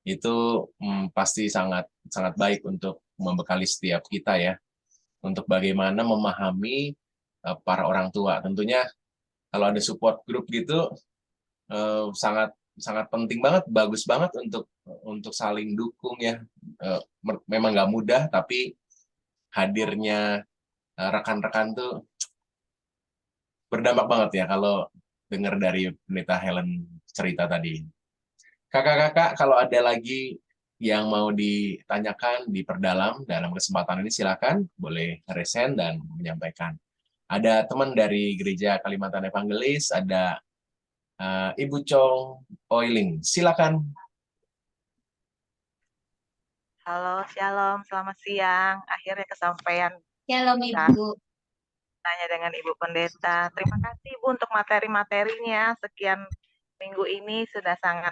itu pasti sangat sangat baik untuk membekali setiap kita ya untuk bagaimana memahami para orang tua. Tentunya kalau ada support group gitu sangat sangat penting banget, bagus banget untuk saling dukung ya. Memang nggak mudah, tapi hadirnya rekan-rekan tuh berdampak banget ya kalau dengar dari Pendeta Helen cerita tadi. Kakak-kakak, kalau ada lagi yang mau ditanyakan, diperdalam dalam kesempatan ini, silakan boleh resen dan menyampaikan. Ada teman dari Gereja Kalimantan Evangelis, ada Ibu Chong Oiling. Silakan. Halo, Shalom, selamat siang. Akhirnya kesampaian Shalom Ibu. tanya dengan Ibu Pendeta. Terima kasih Ibu untuk materi-materinya. Sekian minggu ini sudah sangat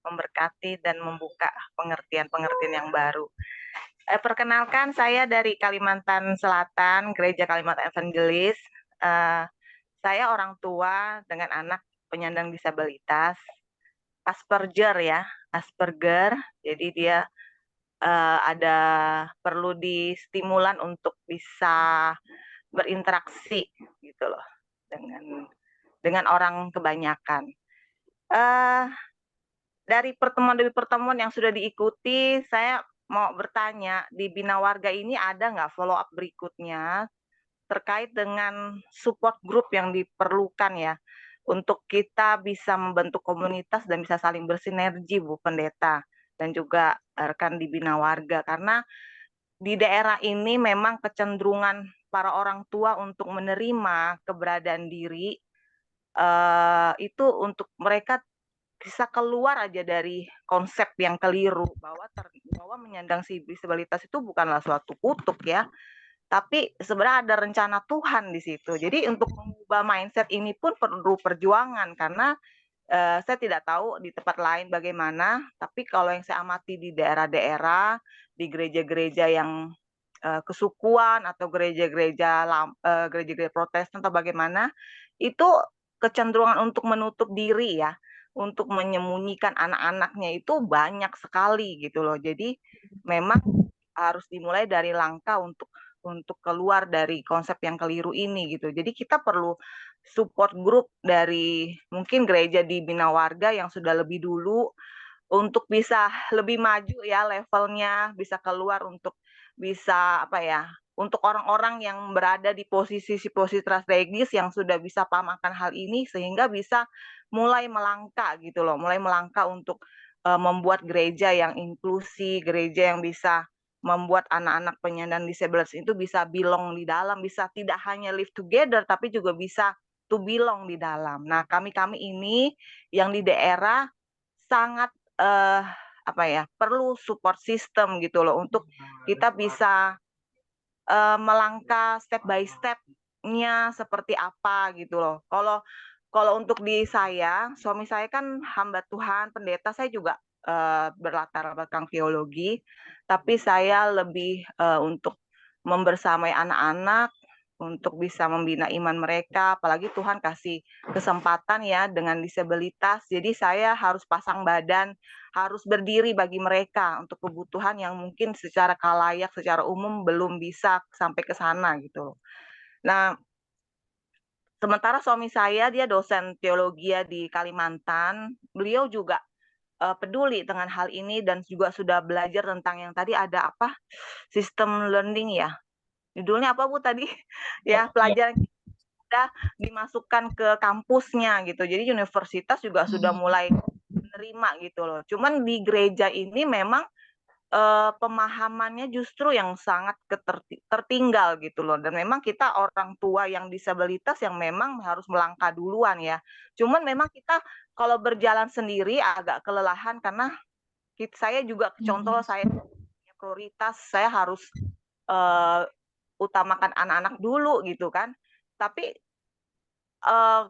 memberkati dan membuka pengertian-pengertian yang baru. Perkenalkan, saya dari Kalimantan Selatan, Gereja Kalimantan Evangelis. Saya orang tua dengan anak penyandang disabilitas, Asperger ya, Asperger. Jadi dia ada perlu distimulan untuk bisa berinteraksi gitu loh dengan orang kebanyakan. Dari pertemuan yang sudah diikuti, saya mau bertanya, di Bina Warga ini ada nggak follow up berikutnya terkait dengan support group yang diperlukan ya untuk kita bisa membentuk komunitas dan bisa saling bersinergi, Bu Pendeta, dan juga rekan di Bina Warga, karena di daerah ini memang kecenderungan para orang tua untuk menerima keberadaan diri itu untuk mereka bisa keluar aja dari konsep yang keliru bahwa menyandang disabilitas itu bukanlah suatu kutuk ya, tapi sebenarnya ada rencana Tuhan di situ. Jadi untuk mengubah mindset ini pun perlu perjuangan karena saya tidak tahu di tempat lain bagaimana, tapi kalau yang saya amati di daerah-daerah, di gereja-gereja yang kesukuan atau gereja-gereja Protestan atau bagaimana, itu kecenderungan untuk menutup diri ya, untuk menyembunyikan anak-anaknya itu banyak sekali gitu loh. Jadi memang harus dimulai dari langkah untuk keluar dari konsep yang keliru ini gitu. Jadi kita perlu support group dari mungkin gereja di Bina Warga yang sudah lebih dulu untuk bisa lebih maju ya levelnya, bisa keluar untuk bisa untuk orang-orang yang berada di posisi strategis yang sudah bisa paham akan hal ini sehingga bisa mulai melangkah gitu loh, mulai melangkah untuk membuat gereja yang inklusi, gereja yang bisa membuat anak-anak penyandang disabilitas itu bisa belong di dalam, bisa tidak hanya live together tapi juga bisa to belong di dalam. Nah, kami ini yang di daerah sangat perlu support system gitu loh untuk kita bisa melangkah step by step grupnya seperti apa gitu loh. Kalau untuk di saya, suami saya kan hamba Tuhan, pendeta, saya juga berlatar belakang teologi, tapi saya lebih untuk membersamai anak-anak, untuk bisa membina iman mereka, apalagi Tuhan kasih kesempatan ya dengan disabilitas. Jadi saya harus pasang badan, harus berdiri bagi mereka untuk kebutuhan yang mungkin secara khalayak, secara umum belum bisa sampai ke sana gitu loh. Nah, sementara suami saya dia dosen teologi ya di Kalimantan, beliau juga peduli dengan hal ini dan juga sudah belajar tentang yang tadi ada apa, sistem learning ya, judulnya apa Bu tadi? Ya, pelajaran sudah dimasukkan ke kampusnya gitu. Jadi universitas juga sudah mulai menerima gitu loh. Cuman di gereja ini memang pemahamannya justru yang sangat tertinggal gitu loh. Dan memang kita orang tua yang disabilitas yang memang harus melangkah duluan ya. Cuman memang kita kalau berjalan sendiri agak kelelahan karena saya juga contoh saya punya prioritas, saya harus utamakan anak-anak dulu gitu kan. Tapi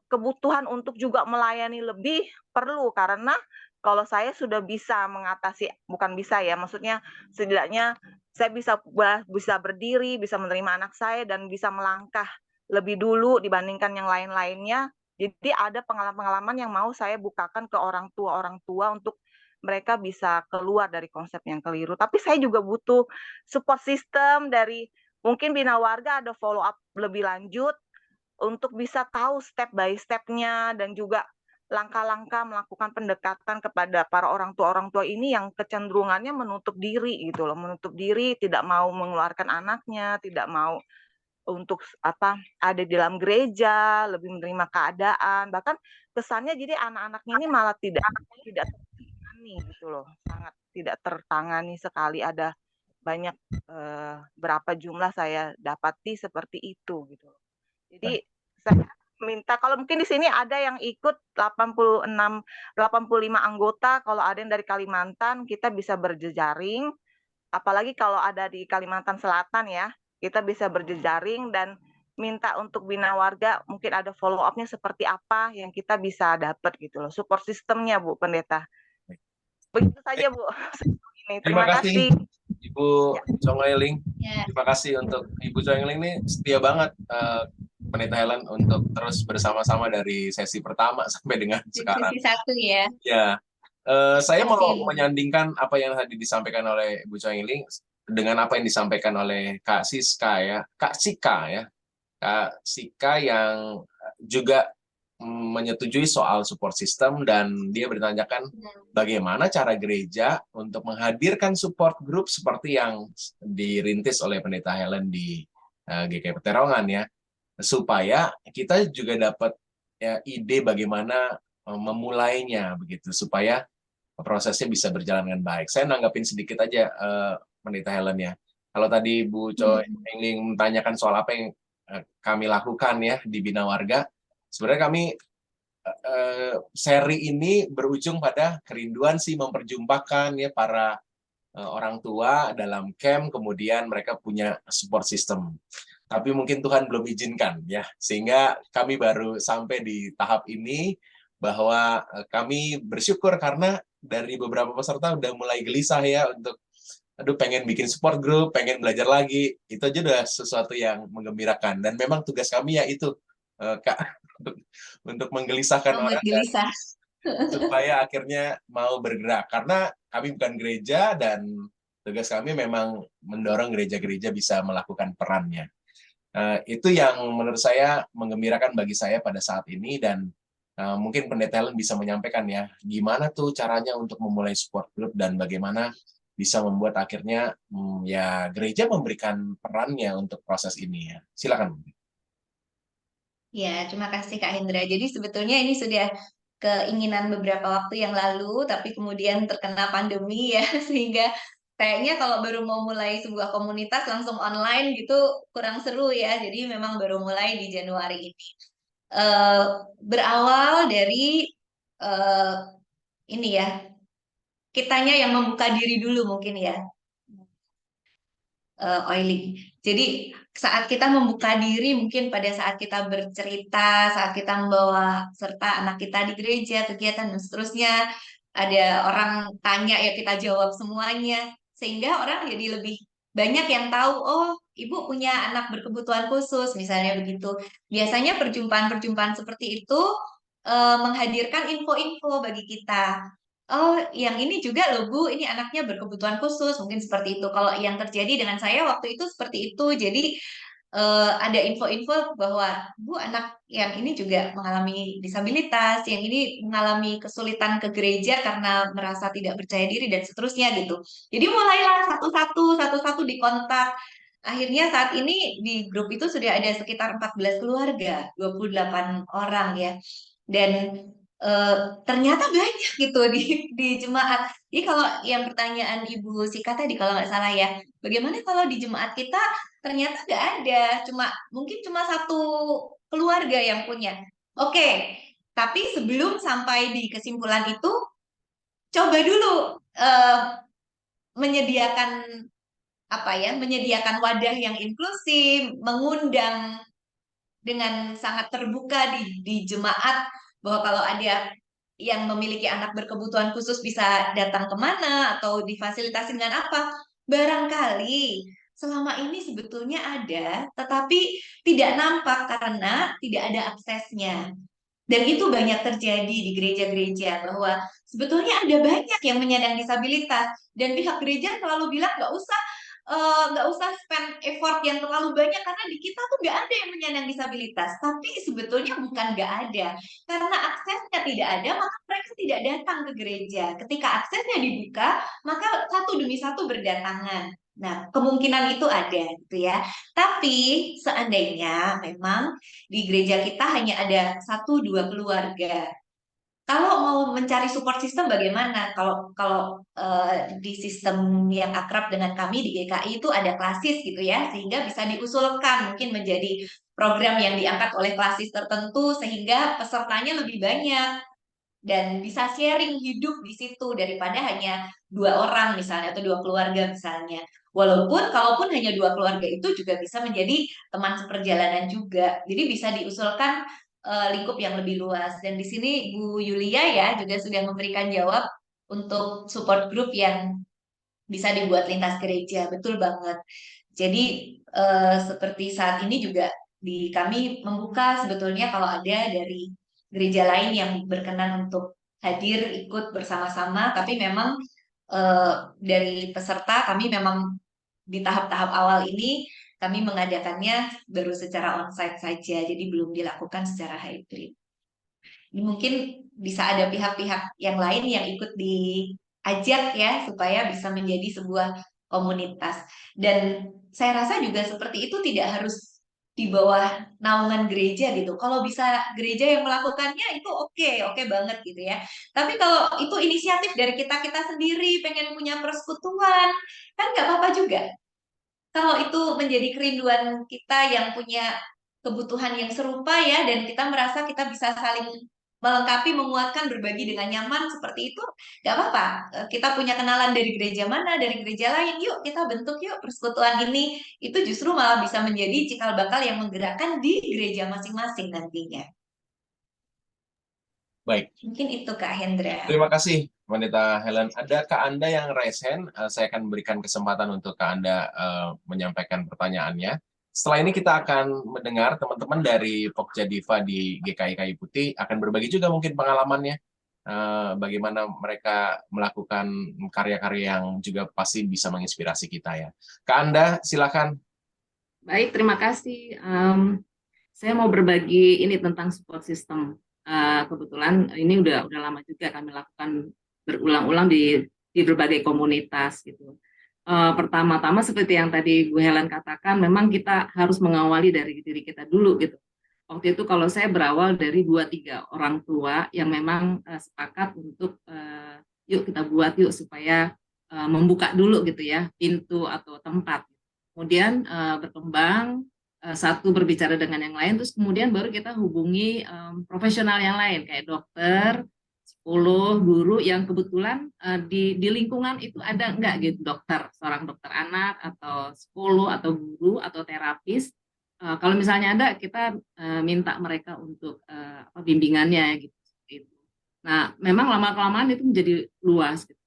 kebutuhan untuk juga melayani lebih perlu karena kalau saya sudah bisa mengatasi, bukan bisa ya, maksudnya setidaknya saya bisa berdiri, bisa menerima anak saya dan bisa melangkah lebih dulu dibandingkan yang lain-lainnya. Jadi ada pengalaman-pengalaman yang mau saya bukakan ke orang tua untuk mereka bisa keluar dari konsep yang keliru. Tapi saya juga butuh support system dari mungkin Bina Warga ada follow up lebih lanjut untuk bisa tahu step by step-nya dan juga langkah-langkah melakukan pendekatan kepada para orang tua ini yang kecenderungannya menutup diri gitu loh, menutup diri, tidak mau mengeluarkan anaknya, tidak mau untuk ada di dalam gereja, lebih menerima keadaan, bahkan kesannya jadi anak-anaknya ini malah tidak tertangani gitu loh, sangat tidak tertangani sekali. Ada banyak berapa jumlah saya dapati seperti itu gitu loh. Jadi saya minta kalau mungkin di sini ada yang ikut 85 anggota, kalau ada yang dari Kalimantan kita bisa berjejaring, apalagi kalau ada di Kalimantan Selatan ya, kita bisa berjejaring dan minta untuk Bina Warga mungkin ada follow up-nya seperti apa yang kita bisa dapat gitu loh, support sistemnya Bu Pendeta. Begitu saja Bu. Terima kasih Ibu Ya. Chongleling. Ya. Terima kasih untuk Ibu Chongleling ini setia banget Pendeta Helen untuk terus bersama-sama dari sesi pertama sampai dengan sekarang. Sesi 1 ya. Ya, saya mau Kasih, Bu. menyandingkan apa yang tadi disampaikan oleh Ibu Chongleling dengan apa yang disampaikan oleh Kak Siska ya, Kak Sika yang juga menyetujui soal support system dan dia bertanyakan bagaimana cara gereja untuk menghadirkan support group seperti yang dirintis oleh Pendeta Helen di GKI Peterongan ya, supaya kita juga dapat ya, ide bagaimana memulainya begitu supaya prosesnya bisa berjalan dengan baik. Saya nanggapin sedikit aja Pendeta Helen ya. Kalau tadi Bu Choi Engling menanyakan soal apa yang kami lakukan ya di Bina Warga, sebenarnya kami seri ini berujung pada kerinduan sih memperjumpakan ya para orang tua dalam camp, kemudian mereka punya support system. Tapi mungkin Tuhan belum izinkan ya, sehingga kami baru sampai di tahap ini bahwa kami bersyukur karena dari beberapa peserta udah mulai gelisah ya untuk aduh pengen bikin support group, pengen belajar lagi. Itu aja udah sesuatu yang menggembirakan dan memang tugas kami ya itu Kak untuk menggelisahkan Membuat orang gelisah. supaya akhirnya mau bergerak karena kami bukan gereja dan tugas kami memang mendorong gereja-gereja bisa melakukan perannya. Itu yang menurut saya menggembirakan bagi saya pada saat ini dan mungkin Pendeta Helen bisa menyampaikan ya gimana tuh caranya untuk memulai support group dan bagaimana bisa membuat akhirnya ya gereja memberikan perannya untuk proses ini ya. Silakan. Ya, terima kasih Kak Hendra. Jadi sebetulnya ini sudah keinginan beberapa waktu yang lalu, tapi kemudian terkena pandemi ya, sehingga kayaknya kalau baru mau mulai sebuah komunitas langsung online gitu kurang seru ya. Jadi memang baru mulai di Januari ini. Berawal dari ini ya, kitanya yang membuka diri dulu mungkin ya. oiling. Jadi saat kita membuka diri, mungkin pada saat kita bercerita, saat kita membawa serta anak kita di gereja, kegiatan dan seterusnya, ada orang tanya ya kita jawab semuanya, sehingga orang jadi lebih banyak yang tahu, oh ibu punya anak berkebutuhan khusus, misalnya begitu. Biasanya perjumpaan-perjumpaan seperti itu menghadirkan info-info bagi kita. Oh, yang ini juga loh Bu, ini anaknya berkebutuhan khusus, mungkin seperti itu. Kalau yang terjadi dengan saya waktu itu seperti itu, jadi ada info-info bahwa Bu anak yang ini juga mengalami disabilitas, yang ini mengalami kesulitan ke gereja karena merasa tidak percaya diri dan seterusnya gitu. Jadi mulailah satu-satu dikontak. Akhirnya saat ini di grup itu sudah ada sekitar 14 keluarga, 28 orang ya. Dan ternyata banyak gitu di jemaat. Jadi kalau yang pertanyaan Ibu Sika tadi kalau nggak salah ya, bagaimana kalau di jemaat kita ternyata nggak ada, mungkin cuma satu keluarga yang punya. Oke, tapi sebelum sampai di kesimpulan itu, coba dulu menyediakan menyediakan wadah yang inklusif, mengundang dengan sangat terbuka di jemaat bahwa kalau ada yang memiliki anak berkebutuhan khusus bisa datang kemana atau difasilitasi dengan apa. Barangkali selama ini sebetulnya ada, tetapi tidak nampak karena tidak ada aksesnya. Dan itu banyak terjadi di gereja-gereja bahwa sebetulnya ada banyak yang menyandang disabilitas dan pihak gereja selalu bilang nggak usah spend effort yang terlalu banyak karena di kita tuh nggak ada yang menyandang disabilitas. Tapi sebetulnya bukan nggak ada, karena aksesnya tidak ada maka mereka tidak datang ke gereja. Ketika aksesnya dibuka maka satu demi satu berdatangan. Nah, kemungkinan itu ada gitu ya. Tapi seandainya memang di gereja kita hanya ada 1-2 keluarga. Kalau mau mencari support system bagaimana? Kalau kalau di sistem yang akrab dengan kami di GKI itu ada klasis gitu ya, sehingga bisa diusulkan mungkin menjadi program yang diangkat oleh klasis tertentu sehingga pesertanya lebih banyak dan bisa sharing hidup di situ daripada hanya 2 orang misalnya atau 2 keluarga misalnya. Kalaupun hanya 2 keluarga itu juga bisa menjadi teman seperjalanan juga. Jadi bisa diusulkan lingkup yang lebih luas. Dan di sini Bu Yulia ya juga sudah memberikan jawab untuk support group yang bisa dibuat lintas gereja. Betul banget. Jadi seperti saat ini juga di kami membuka sebetulnya kalau ada dari gereja lain yang berkenan untuk hadir ikut bersama-sama, tapi memang dari peserta kami memang di tahap-tahap awal ini kami mengadakannya baru secara onsite saja, jadi belum dilakukan secara hybrid. Ini mungkin bisa ada pihak-pihak yang lain yang ikut diajak ya supaya bisa menjadi sebuah komunitas. Dan saya rasa juga seperti itu tidak harus di bawah naungan gereja gitu. Kalau bisa gereja yang melakukannya itu oke banget gitu ya. Tapi kalau itu inisiatif dari kita sendiri pengen punya persekutuan, kan nggak apa-apa juga. Kalau itu menjadi kerinduan kita yang punya kebutuhan yang serupa ya, dan kita merasa kita bisa saling melengkapi, menguatkan, berbagi dengan nyaman seperti itu, nggak apa-apa. Kita punya kenalan dari gereja mana, dari gereja lain, yuk kita bentuk yuk persekutuan ini. Itu justru malah bisa menjadi cikal bakal yang menggerakkan di gereja masing-masing nantinya. Baik. Mungkin itu Kak Hendra. Terima kasih, Wanita Helen. Ada Kak Anda yang raise hand, saya akan berikan kesempatan untuk Kak Anda menyampaikan pertanyaannya. Setelah ini kita akan mendengar teman-teman dari Pokja Diva di GKI Kayu Putih akan berbagi juga mungkin pengalamannya, bagaimana mereka melakukan karya-karya yang juga pasti bisa menginspirasi kita ya. Kak Anda, silakan. Baik, terima kasih. Saya mau berbagi ini tentang support system. Kebetulan ini udah lama juga kami lakukan berulang-ulang di berbagai komunitas gitu. Pertama-tama seperti yang tadi Bu Helen katakan, memang kita harus mengawali dari diri kita dulu gitu. Waktu itu kalau saya berawal dari 2-3 orang tua yang memang sepakat untuk yuk kita buat yuk supaya membuka dulu gitu ya pintu atau tempat. Kemudian berkembang, satu berbicara dengan yang lain, terus kemudian baru kita hubungi profesional yang lain kayak dokter, psikolog, guru yang kebetulan di lingkungan itu ada enggak gitu dokter, seorang dokter anak atau psikolog atau guru atau terapis. Kalau misalnya ada, kita minta mereka untuk bimbingannya gitu. Seperti itu. Nah, memang lama-kelamaan itu menjadi luas. Gitu.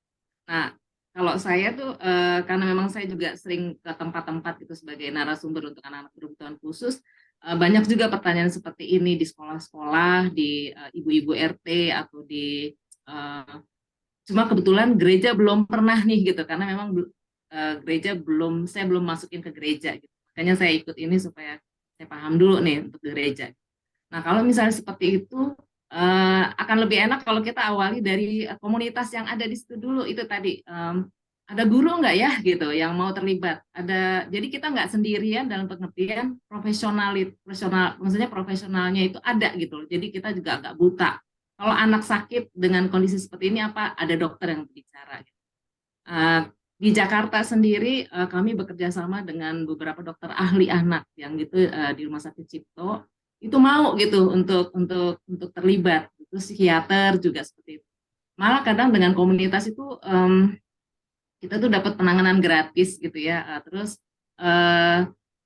Nah, kalau saya tuh karena memang saya juga sering ke tempat-tempat gitu sebagai narasumber untuk anak-anak berkebutuhan khusus, banyak juga pertanyaan seperti ini di sekolah-sekolah, di ibu-ibu RT atau di cuma kebetulan gereja belum pernah nih gitu karena memang gereja saya belum masukin ke gereja gitu. Makanya saya ikut ini supaya saya paham dulu nih untuk gereja. Nah, kalau misalnya seperti itu akan lebih enak kalau kita awali dari komunitas yang ada di situ dulu. Itu tadi ada guru nggak ya gitu yang mau terlibat. Jadi kita nggak sendirian dalam pengertian profesional, maksudnya profesionalnya itu ada gitu loh. Jadi kita juga nggak buta. Kalau anak sakit dengan kondisi seperti ini ada dokter yang berbicara. Gitu. Di Jakarta sendiri kami bekerja sama dengan beberapa dokter ahli anak yang gitu di Rumah Sakit Cipto itu mau gitu untuk terlibat. Itu psikiater juga seperti itu. Malah kadang dengan komunitas itu kita tuh dapat penanganan gratis gitu ya. Terus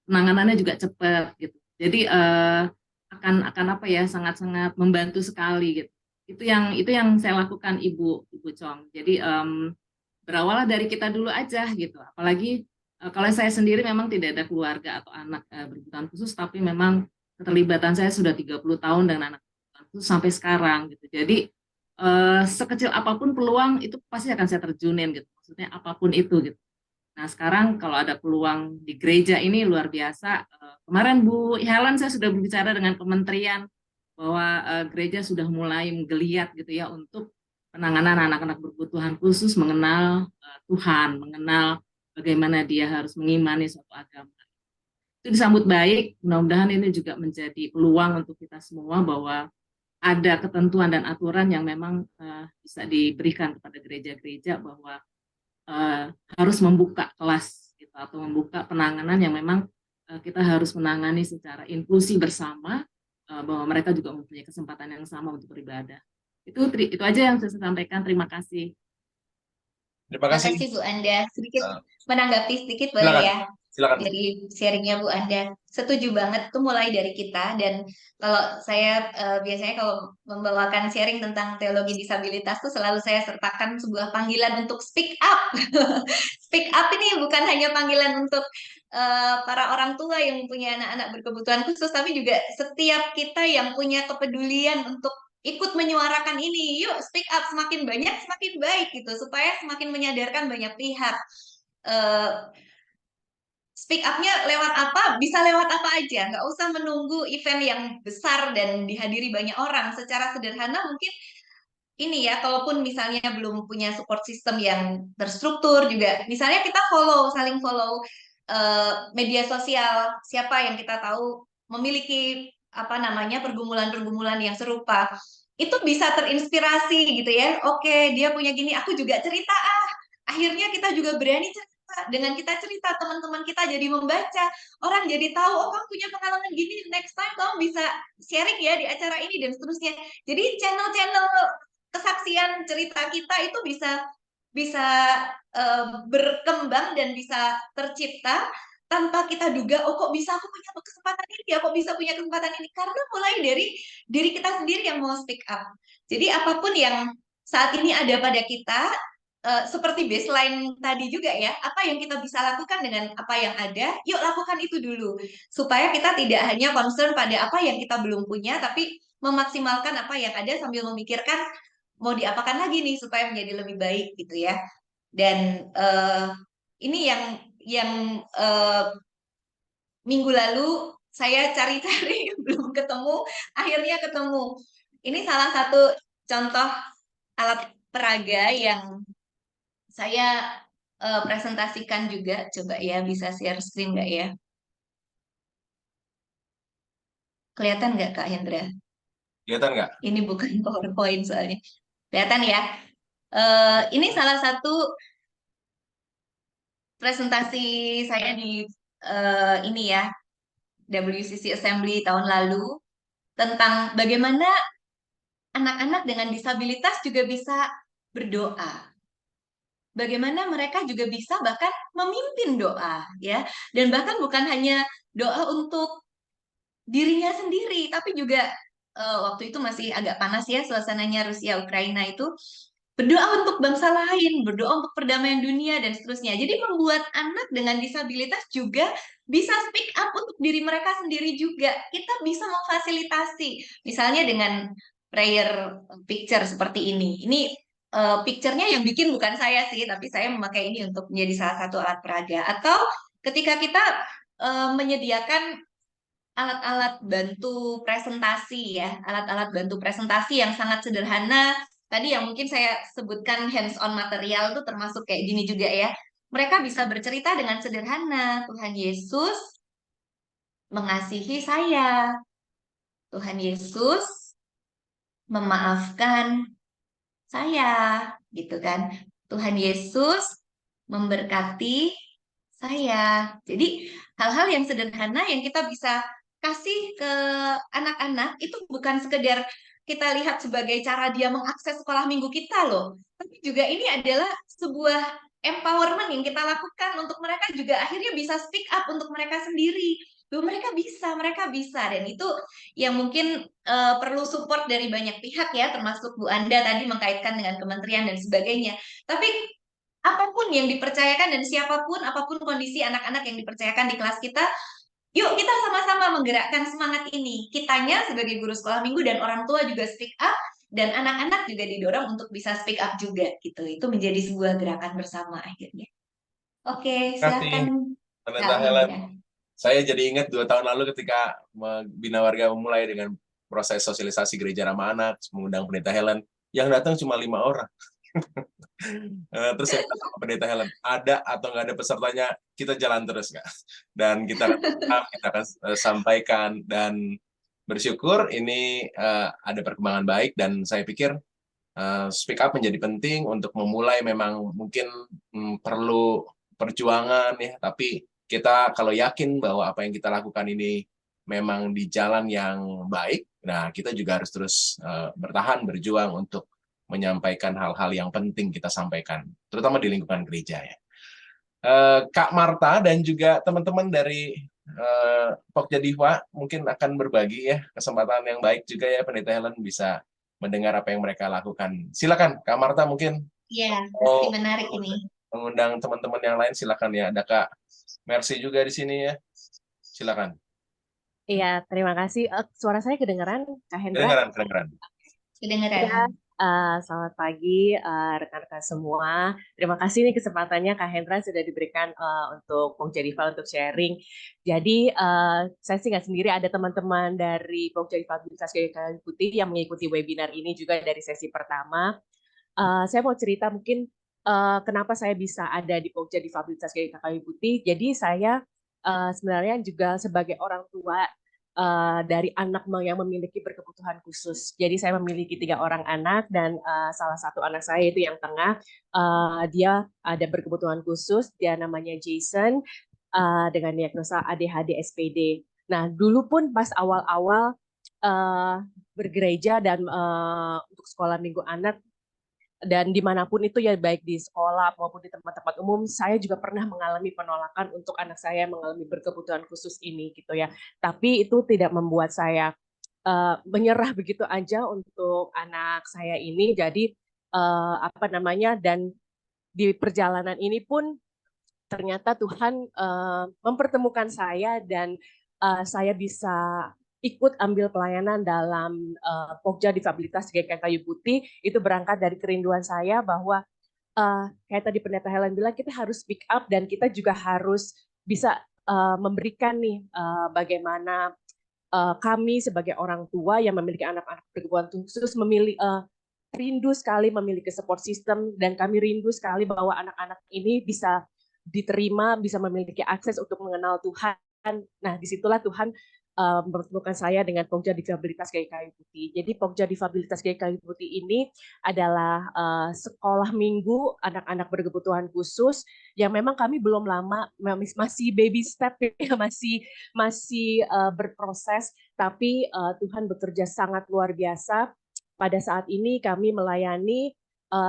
penanganannya juga cepat gitu. Jadi akan apa ya sangat-sangat membantu sekali gitu. Itu yang saya lakukan Ibu Chong. Jadi berawal dari kita dulu aja gitu. Apalagi kalau saya sendiri memang tidak ada keluarga atau anak berkebutuhan khusus, tapi memang keterlibatan saya sudah 30 tahun dengan anak berkebutuhan khusus sampai sekarang gitu. Jadi sekecil apapun peluang itu pasti akan saya terjunin gitu. Maksudnya apapun itu gitu. Nah, sekarang kalau ada peluang di gereja ini luar biasa. Kemarin Bu Helen saya sudah berbicara dengan kementerian bahwa gereja sudah mulai menggeliat gitu ya untuk penanganan anak-anak berkebutuhan khusus mengenal Tuhan, mengenal bagaimana dia harus mengimani suatu agama. Itu disambut baik, mudah-mudahan ini juga menjadi peluang untuk kita semua bahwa ada ketentuan dan aturan yang memang bisa diberikan kepada gereja-gereja bahwa harus membuka kelas gitu, atau membuka penanganan yang memang kita harus menangani secara inklusi bersama, bahwa mereka juga mempunyai kesempatan yang sama untuk beribadah. Itu aja yang saya sampaikan. Terima kasih. Terima Terima kasih. kasih Bu Anda. Sedikit menanggapi sedikit boleh Silakan. ya Silakan. dari sharingnya Bu Anda. Setuju banget tuh mulai dari kita. Dan kalau saya biasanya kalau membawakan sharing tentang teologi disabilitas tuh selalu saya sertakan sebuah panggilan untuk speak up. Speak up ini bukan hanya panggilan untuk para orang tua yang mempunyai anak-anak berkebutuhan khusus, tapi juga setiap kita yang punya kepedulian untuk ikut menyuarakan ini. Yuk speak up, semakin banyak semakin baik gitu, supaya semakin menyadarkan banyak pihak. Speak up-nya lewat apa? Bisa lewat apa aja, nggak usah menunggu event yang besar dan dihadiri banyak orang. Secara sederhana mungkin ini ya, kalaupun misalnya belum punya support system yang terstruktur juga, misalnya kita saling follow media sosial siapa yang kita tahu memiliki pergumulan-pergumulan yang serupa, itu bisa terinspirasi gitu ya. Oke, dia punya gini, aku juga cerita akhirnya kita juga berani cerita. Dengan kita cerita, teman-teman kita jadi membaca, orang jadi tahu, oh kamu punya pengalaman gini, next time kamu bisa sharing ya di acara ini dan seterusnya. Jadi channel-channel kesaksian cerita kita itu bisa berkembang dan bisa tercipta tanpa kita duga, oh kok bisa aku punya kesempatan ini ya, kok bisa punya kesempatan ini, karena mulai dari diri kita sendiri yang mau speak up. Jadi apapun yang saat ini ada pada kita, seperti baseline tadi juga ya, apa yang kita bisa lakukan dengan apa yang ada, yuk lakukan itu dulu, supaya kita tidak hanya concern pada apa yang kita belum punya, tapi memaksimalkan apa yang ada sambil memikirkan mau diapakan lagi nih supaya menjadi lebih baik gitu ya. Dan ini yang minggu lalu saya cari-cari belum ketemu, akhirnya ketemu. Ini salah satu contoh alat peraga yang saya presentasikan juga. Coba ya, bisa share screen nggak ya? Kelihatan nggak Kak Hendra? Kelihatan nggak? Ini bukan PowerPoint soalnya. Kelihatan ya? Ini salah satu presentasi saya di ini ya, WCC Assembly tahun lalu, tentang bagaimana anak-anak dengan disabilitas juga bisa berdoa. Bagaimana mereka juga bisa bahkan memimpin doa, ya. Dan bahkan bukan hanya doa untuk dirinya sendiri, tapi juga waktu itu masih agak panas ya suasananya Rusia Ukraina itu, berdoa untuk bangsa lain, berdoa untuk perdamaian dunia dan seterusnya. Jadi membuat anak dengan disabilitas juga bisa speak up untuk diri mereka sendiri juga. Kita bisa memfasilitasi, misalnya dengan prayer picture seperti ini. Ini picture-nya yang bikin bukan saya sih, tapi saya memakai ini untuk menjadi salah satu alat peraga. Atau ketika kita menyediakan alat-alat bantu presentasi ya, alat-alat bantu presentasi yang sangat sederhana. Tadi yang mungkin saya sebutkan hands-on material itu termasuk kayak gini juga ya. Mereka bisa bercerita dengan sederhana, Tuhan Yesus mengasihi saya. Tuhan Yesus memaafkan saya, gitu kan. Tuhan Yesus memberkati saya. Jadi hal-hal yang sederhana yang kita bisa kasih ke anak-anak itu bukan sekedar kita lihat sebagai cara dia mengakses sekolah minggu kita loh, tapi juga ini adalah sebuah empowerment yang kita lakukan untuk mereka juga akhirnya bisa speak up untuk mereka sendiri. Bahwa mereka bisa, dan itu yang mungkin perlu support dari banyak pihak ya, termasuk Bu Anda tadi mengkaitkan dengan kementerian dan sebagainya. Tapi apapun yang dipercayakan dan siapapun, apapun kondisi anak-anak yang dipercayakan di kelas kita, yuk kita sama-sama menggerakkan semangat ini. Kitanya sebagai guru sekolah minggu dan orang tua juga speak up, dan anak-anak juga didorong untuk bisa speak up juga gitu. Itu menjadi sebuah gerakan bersama akhirnya. Oke, Terima kasih, silakan Pendeta Kak Helen. Hendra. Saya jadi ingat 2 tahun lalu ketika Bina Warga memulai dengan proses sosialisasi gereja ramah anak, mengundang Pendeta Helen, yang datang cuma 5 orang. Terus saya kata sama Pendeta Helen, ada atau nggak ada pesertanya, kita jalan terus, Kak. Dan kita akan sampaikan, dan bersyukur ini ada perkembangan baik, dan saya pikir speak up menjadi penting untuk memulai. Memang mungkin perlu perjuangan ya, tapi kita kalau yakin bahwa apa yang kita lakukan ini memang di jalan yang baik, nah kita juga harus terus bertahan, berjuang untuk menyampaikan hal-hal yang penting kita sampaikan, terutama di lingkungan gereja ya. Kak Marta dan juga teman-teman dari Pokja Diva mungkin akan berbagi ya, kesempatan yang baik juga ya Pendeta Helen bisa mendengar apa yang mereka lakukan. Silakan Kak Marta, mungkin Iya, pasti menarik ini. mengundang teman-teman yang lain, silakan ya. Ada Kak Mercy juga di sini ya. Silakan. Iya, terima kasih. Suara saya kedengeran, Kak Hendra? Kedengeran. Kedengeran. Selamat pagi rekan-rekan semua. Terima kasih nih kesempatannya Kak Hendra sudah diberikan untuk Pokja Diva untuk sharing. Jadi saya sih nggak sendiri, ada teman-teman dari Pokja Difabilitas Kayu Putih yang mengikuti webinar ini juga dari sesi pertama. Saya mau cerita mungkin kenapa saya bisa ada di Pokja Difabilitas Kayu Putih. Jadi saya sebenarnya juga sebagai orang tua dari anak yang memiliki berkebutuhan khusus. Jadi saya memiliki 3 orang anak, dan salah satu anak saya itu yang tengah, dia ada berkebutuhan khusus, dia namanya Jason, dengan diagnosa ADHD SPD. Nah, dulu pun pas awal-awal bergereja dan untuk sekolah minggu anak, dan dimanapun itu ya, baik di sekolah maupun di tempat-tempat umum, saya juga pernah mengalami penolakan untuk anak saya yang mengalami berkebutuhan khusus ini gitu ya. Tapi itu tidak membuat saya menyerah begitu aja untuk anak saya ini. Jadi dan di perjalanan ini pun ternyata Tuhan mempertemukan saya, dan saya bisa ikut ambil pelayanan dalam Pokja Difabilitas GKI Kayu Putih. Itu berangkat dari kerinduan saya bahwa kayak tadi Pendeta Helen bilang, kita harus speak up, dan kita juga harus bisa memberikan nih bagaimana kami sebagai orang tua yang memiliki anak-anak berkebutuhan khusus rindu sekali memiliki support system, dan kami rindu sekali bahwa anak-anak ini bisa diterima, bisa memiliki akses untuk mengenal Tuhan. Nah, disitulah Tuhan mempertemukan saya dengan Pokja Difabilitas Kayu Putih. Jadi Pokja Difabilitas Kayu Putih ini adalah sekolah minggu anak-anak berkebutuhan khusus yang memang kami belum lama, masih baby step ya, masih berproses, tapi Tuhan bekerja sangat luar biasa. pada saat ini kami melayani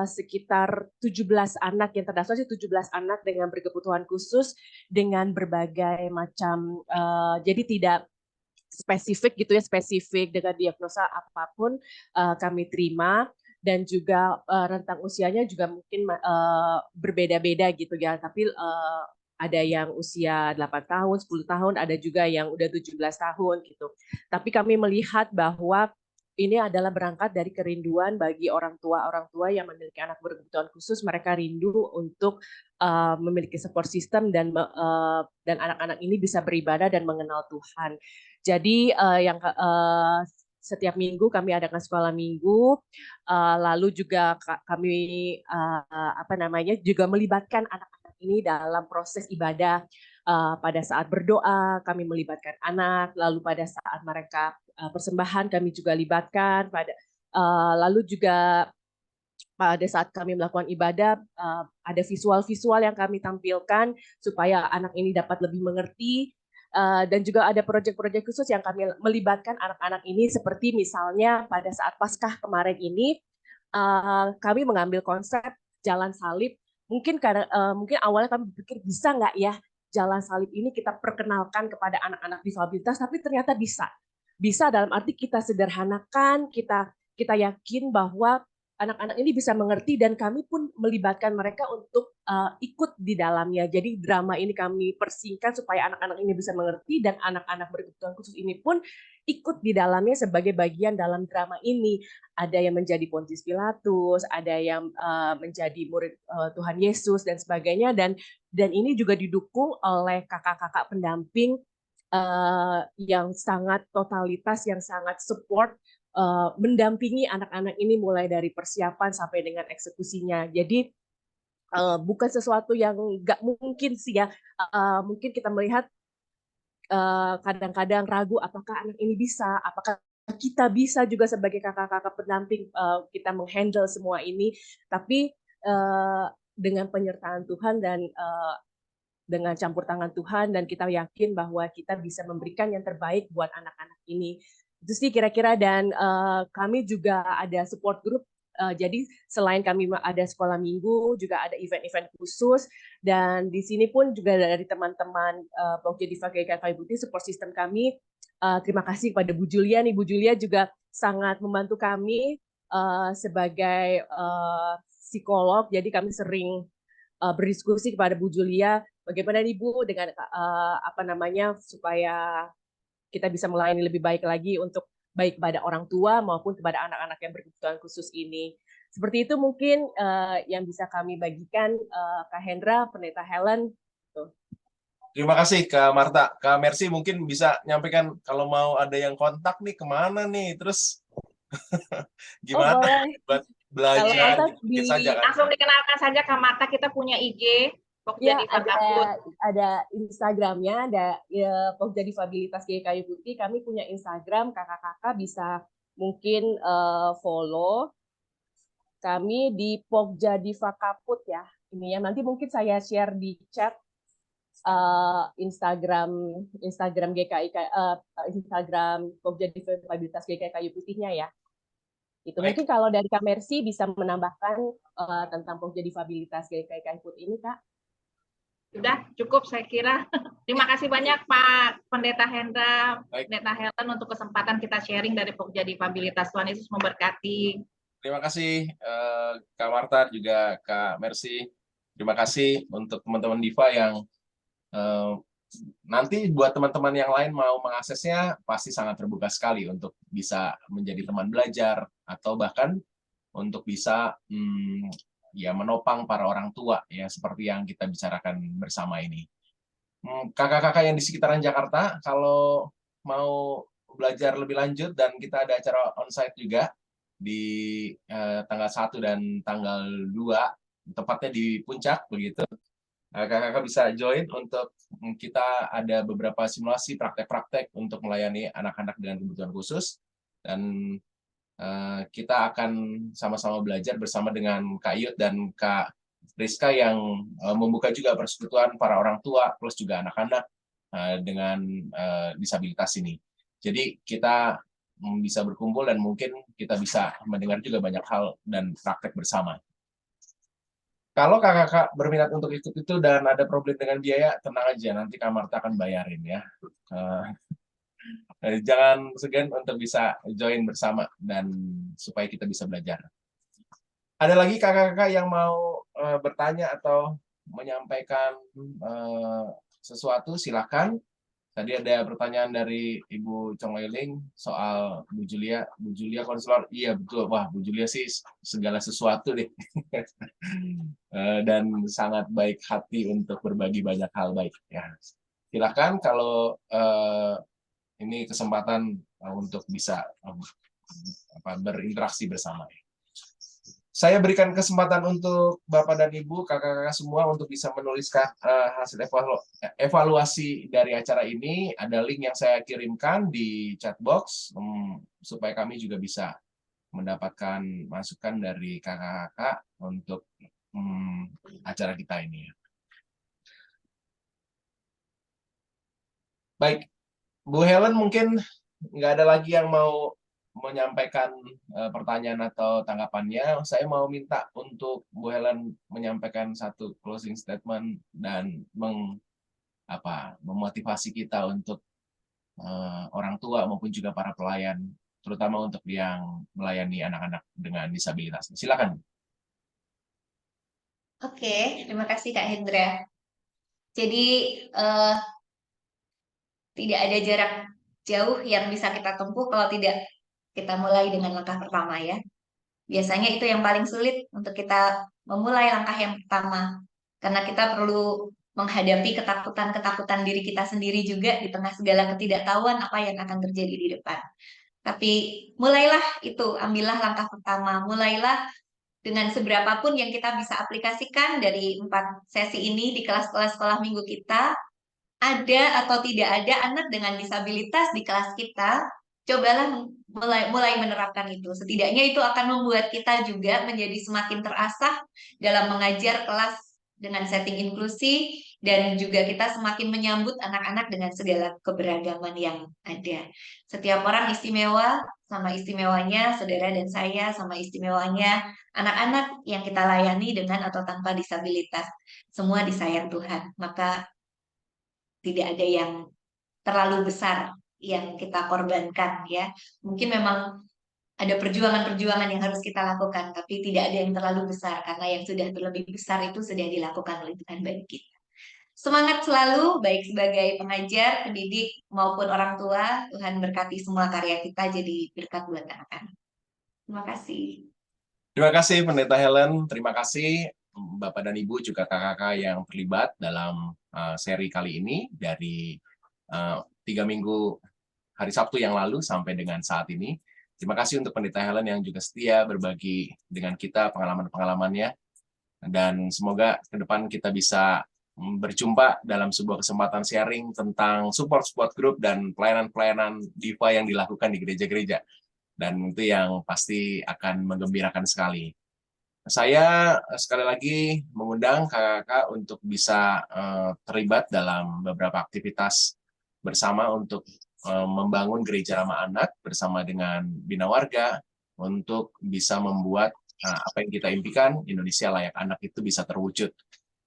sekitar 17 anak yang terdaftar, 17 anak dengan berkebutuhan khusus dengan berbagai macam, jadi tidak spesifik gitu ya, spesifik dengan diagnosa apapun kami terima, dan juga rentang usianya juga mungkin berbeda-beda gitu ya, tapi ada yang usia 8 tahun, 10 tahun, ada juga yang udah 17 tahun gitu. Tapi kami melihat bahwa ini adalah berangkat dari kerinduan bagi orang tua yang memiliki anak berkebutuhan khusus. Mereka rindu untuk memiliki support system dan anak-anak ini bisa beribadah dan mengenal Tuhan. Jadi setiap minggu kami adakan sekolah minggu, lalu juga kami juga melibatkan anak-anak ini dalam proses ibadah. Pada saat berdoa kami melibatkan anak, lalu pada saat mereka persembahan kami juga libatkan, lalu juga pada saat kami melakukan ibadah ada visual-visual yang kami tampilkan supaya anak ini dapat lebih mengerti, dan juga ada proyek-proyek khusus yang kami melibatkan anak-anak ini, seperti misalnya pada saat Paskah kemarin ini kami mengambil konsep jalan salib. Mungkin awalnya kami berpikir bisa nggak ya jalan salib ini kita perkenalkan kepada anak-anak difabilitas, tapi ternyata bisa dalam arti kita sederhanakan, kita yakin bahwa anak-anak ini bisa mengerti, dan kami pun melibatkan mereka untuk ikut di dalamnya. Jadi drama ini kami persingkat supaya anak-anak ini bisa mengerti, dan anak-anak berkebutuhan khusus ini pun ikut di dalamnya sebagai bagian dalam drama ini. Ada yang menjadi Pontius Pilatus, ada yang menjadi murid Tuhan Yesus dan sebagainya, dan ini juga didukung oleh kakak-kakak pendamping yang sangat totalitas, yang sangat support, mendampingi anak-anak ini mulai dari persiapan sampai dengan eksekusinya. Jadi bukan sesuatu yang nggak mungkin sih ya. Mungkin kita melihat kadang-kadang ragu apakah anak ini bisa, apakah kita bisa juga sebagai kakak-kakak pendamping kita menghandle semua ini. Tapi dengan penyertaan Tuhan dan dengan campur tangan Tuhan, dan kita yakin bahwa kita bisa memberikan yang terbaik buat anak-anak ini. Itu sih kira-kira, dan kami juga ada support group. Jadi selain kami ada sekolah minggu, juga ada event-event khusus, dan di sini pun juga dari teman-teman Pokja Diva GKI Putih, support system kami. Terima kasih kepada Bu Julia nih, Bu Julia juga sangat membantu kami sebagai psikolog. Jadi kami sering berdiskusi kepada Bu Julia, bagaimana nih Bu dengan supaya kita bisa melayani lebih baik lagi untuk baik kepada orang tua maupun kepada anak-anak yang berkebutuhan khusus ini. Seperti itu mungkin yang bisa kami bagikan, Kak Hendra, Pendeta Helen. Tuh. Terima kasih Kak Marta. Kak Mercy mungkin bisa nyampaikan kalau mau ada yang kontak nih kemana nih, terus gimana buat belajar saja kan? Langsung dikenalkan saja Kak Marta, kita punya IG Pokja Ya, Diva Kaput. ada Instagramnya, ada Pokja Difabilitas GKI Putih. Kami punya Instagram, kakak-kakak bisa mungkin follow kami di Pokja Diva Kaput ya. Ini ya, nanti mungkin saya share di chat Instagram GKI, Instagram Pokja Difabilitas GKI Kayu Putihnya ya. Itu mungkin kalau dari Kak Mercy bisa menambahkan tentang Pokja Difabilitas GKI Kayu Putih ini, Kak. Sudah cukup saya kira. Terima kasih banyak Pak Pendeta Hendra, Pendeta Helen untuk kesempatan kita sharing dari Pokja Difabilitas. Tuhan Yesus memberkati. Terima kasih Kak Marta, juga Kak Mercy. Terima kasih untuk teman-teman Diva yang nanti buat teman-teman yang lain mau mengaksesnya pasti sangat terbuka sekali untuk bisa menjadi teman belajar, atau bahkan untuk bisa ya menopang para orang tua ya, seperti yang kita bicarakan bersama ini. Kakak-kakak yang di sekitaran Jakarta kalau mau belajar lebih lanjut, dan kita ada acara onsite juga di tanggal 1 dan tanggal 2, tepatnya di Puncak begitu. Kakak-kakak bisa join untuk kita ada beberapa simulasi praktek-praktek untuk melayani anak-anak dengan kebutuhan khusus, dan kita akan sama-sama belajar bersama dengan Kak Yud dan Kak Rizka yang membuka juga persekutuan para orang tua plus juga anak-anak dengan disabilitas ini. Jadi kita bisa berkumpul dan mungkin kita bisa mendengar juga banyak hal dan praktek bersama. Kalau kakak-kakak berminat untuk ikut itu dan ada problem dengan biaya, tenang aja, nanti Kak Marta akan bayarin ya. Jangan segan untuk bisa join bersama dan supaya kita bisa belajar. Ada lagi kakak-kakak yang mau bertanya atau menyampaikan sesuatu, silakan. Tadi ada pertanyaan dari Ibu Chong Leiling soal Bu Julia. Bu Julia konselor, iya betul. Wah, Bu Julia sih segala sesuatu deh. Dan sangat baik hati untuk berbagi banyak hal baik. Ya, silakan kalau ini kesempatan untuk bisa berinteraksi bersama. Saya berikan kesempatan untuk Bapak dan Ibu, kakak-kakak semua untuk bisa menuliskan hasil evaluasi dari acara ini. Ada link yang saya kirimkan di chat box supaya kami juga bisa mendapatkan masukan dari kakak-kakak untuk acara kita ini. Baik, Bu Helen mungkin nggak ada lagi yang mau menyampaikan pertanyaan atau tanggapannya. Saya mau minta untuk Bu Helen menyampaikan satu closing statement dan memotivasi kita untuk orang tua maupun juga para pelayan, terutama untuk yang melayani anak-anak dengan disabilitas. Silakan. Oke, terima kasih Kak Hendra. Jadi tidak ada jarak jauh yang bisa kita tempuh kalau tidak kita mulai dengan langkah pertama ya. Biasanya itu yang paling sulit untuk kita memulai langkah yang pertama. Karena kita perlu menghadapi ketakutan-ketakutan diri kita sendiri juga di tengah segala ketidaktahuan apa yang akan terjadi di depan. Tapi mulailah itu, ambillah langkah pertama. Mulailah dengan seberapapun yang kita bisa aplikasikan dari 4 sesi ini di kelas-kelas sekolah minggu kita. Ada atau tidak ada anak dengan disabilitas di kelas kita, cobalah mulai menerapkan itu. Setidaknya itu akan membuat kita juga menjadi semakin terasah dalam mengajar kelas dengan setting inklusi, dan juga kita semakin menyambut anak-anak dengan segala keberagaman yang ada. Setiap orang istimewa, sama istimewanya saudara dan saya, sama istimewanya anak-anak yang kita layani dengan atau tanpa disabilitas. Semua disayang Tuhan, maka tidak ada yang terlalu besar yang kita korbankan ya. Mungkin memang ada perjuangan-perjuangan yang harus kita lakukan, tapi tidak ada yang terlalu besar karena yang sudah terlebih besar itu sudah dilakukan oleh Tuhan bagi kita. Semangat selalu, baik sebagai pengajar, pendidik, maupun orang tua. Tuhan berkati semua karya kita jadi berkat buat anak-anak. Terima kasih. Terima kasih Pendeta Helen, terima kasih Bapak dan Ibu juga kakak-kakak yang terlibat dalam seri kali ini dari 3 minggu hari Sabtu yang lalu sampai dengan saat ini. Terima kasih untuk Pendeta Helen yang juga setia berbagi dengan kita pengalaman-pengalamannya, dan semoga ke depan kita bisa berjumpa dalam sebuah kesempatan sharing tentang support group dan pelayanan-pelayanan DIVA yang dilakukan di gereja-gereja, dan itu yang pasti akan menggembirakan sekali. Saya sekali lagi mengundang kakak-kakak untuk bisa terlibat dalam beberapa aktivitas bersama untuk membangun gereja ramah anak bersama dengan Bina Warga untuk bisa membuat apa yang kita impikan, Indonesia layak anak itu bisa terwujud.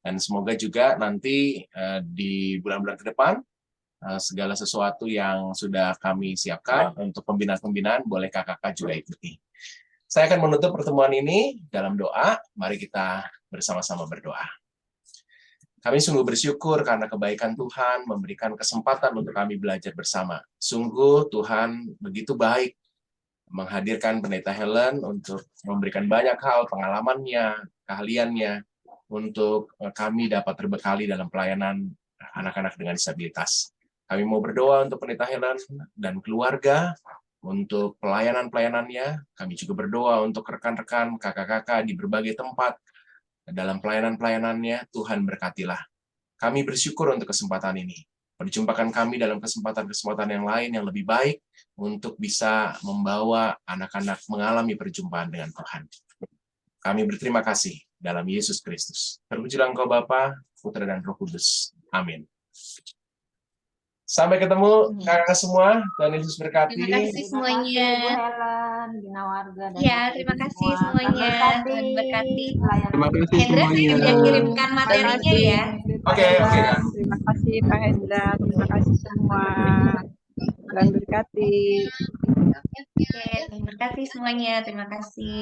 Dan semoga juga nanti di bulan-bulan ke depan segala sesuatu yang sudah kami siapkan untuk pembinaan-pembinaan boleh kakak-kakak juga ikuti. Saya akan menutup pertemuan ini dalam doa. Mari kita bersama-sama berdoa. Kami sungguh bersyukur karena kebaikan Tuhan memberikan kesempatan untuk kami belajar bersama. Sungguh Tuhan begitu baik menghadirkan Pendeta Helen untuk memberikan banyak hal, pengalamannya, keahliannya, untuk kami dapat terbekali dalam pelayanan anak-anak dengan disabilitas. Kami mau berdoa untuk Pendeta Helen dan keluarga, untuk pelayanan-pelayanannya. Kami juga berdoa untuk rekan-rekan, kakak-kakak di berbagai tempat dalam pelayanan-pelayanannya. Tuhan berkatilah. Kami bersyukur untuk kesempatan ini. Perjumpakan kami dalam kesempatan-kesempatan yang lain yang lebih baik untuk bisa membawa anak-anak mengalami perjumpaan dengan Tuhan. Kami berterima kasih dalam Yesus Kristus. Terpujilah Engkau Bapa, Putra dan Roh Kudus. Amin. Sampai ketemu kakak semua. Tuhan Yesus berkati. Terima kasih semuanya. Bu Helen, Bina Warga, dan Ya, Bapak terima Ibu kasih semua. semuanya. Tuhan Tuhan berkati. pelayanan. Terima kasih Hendra, saya semuanya. bisa kirimkan materinya ya. Oke, Kak. Terima kasih Pak Hendra, terima kasih semua. Tuhan berkati. Oke, terima kasih semuanya. Terima kasih.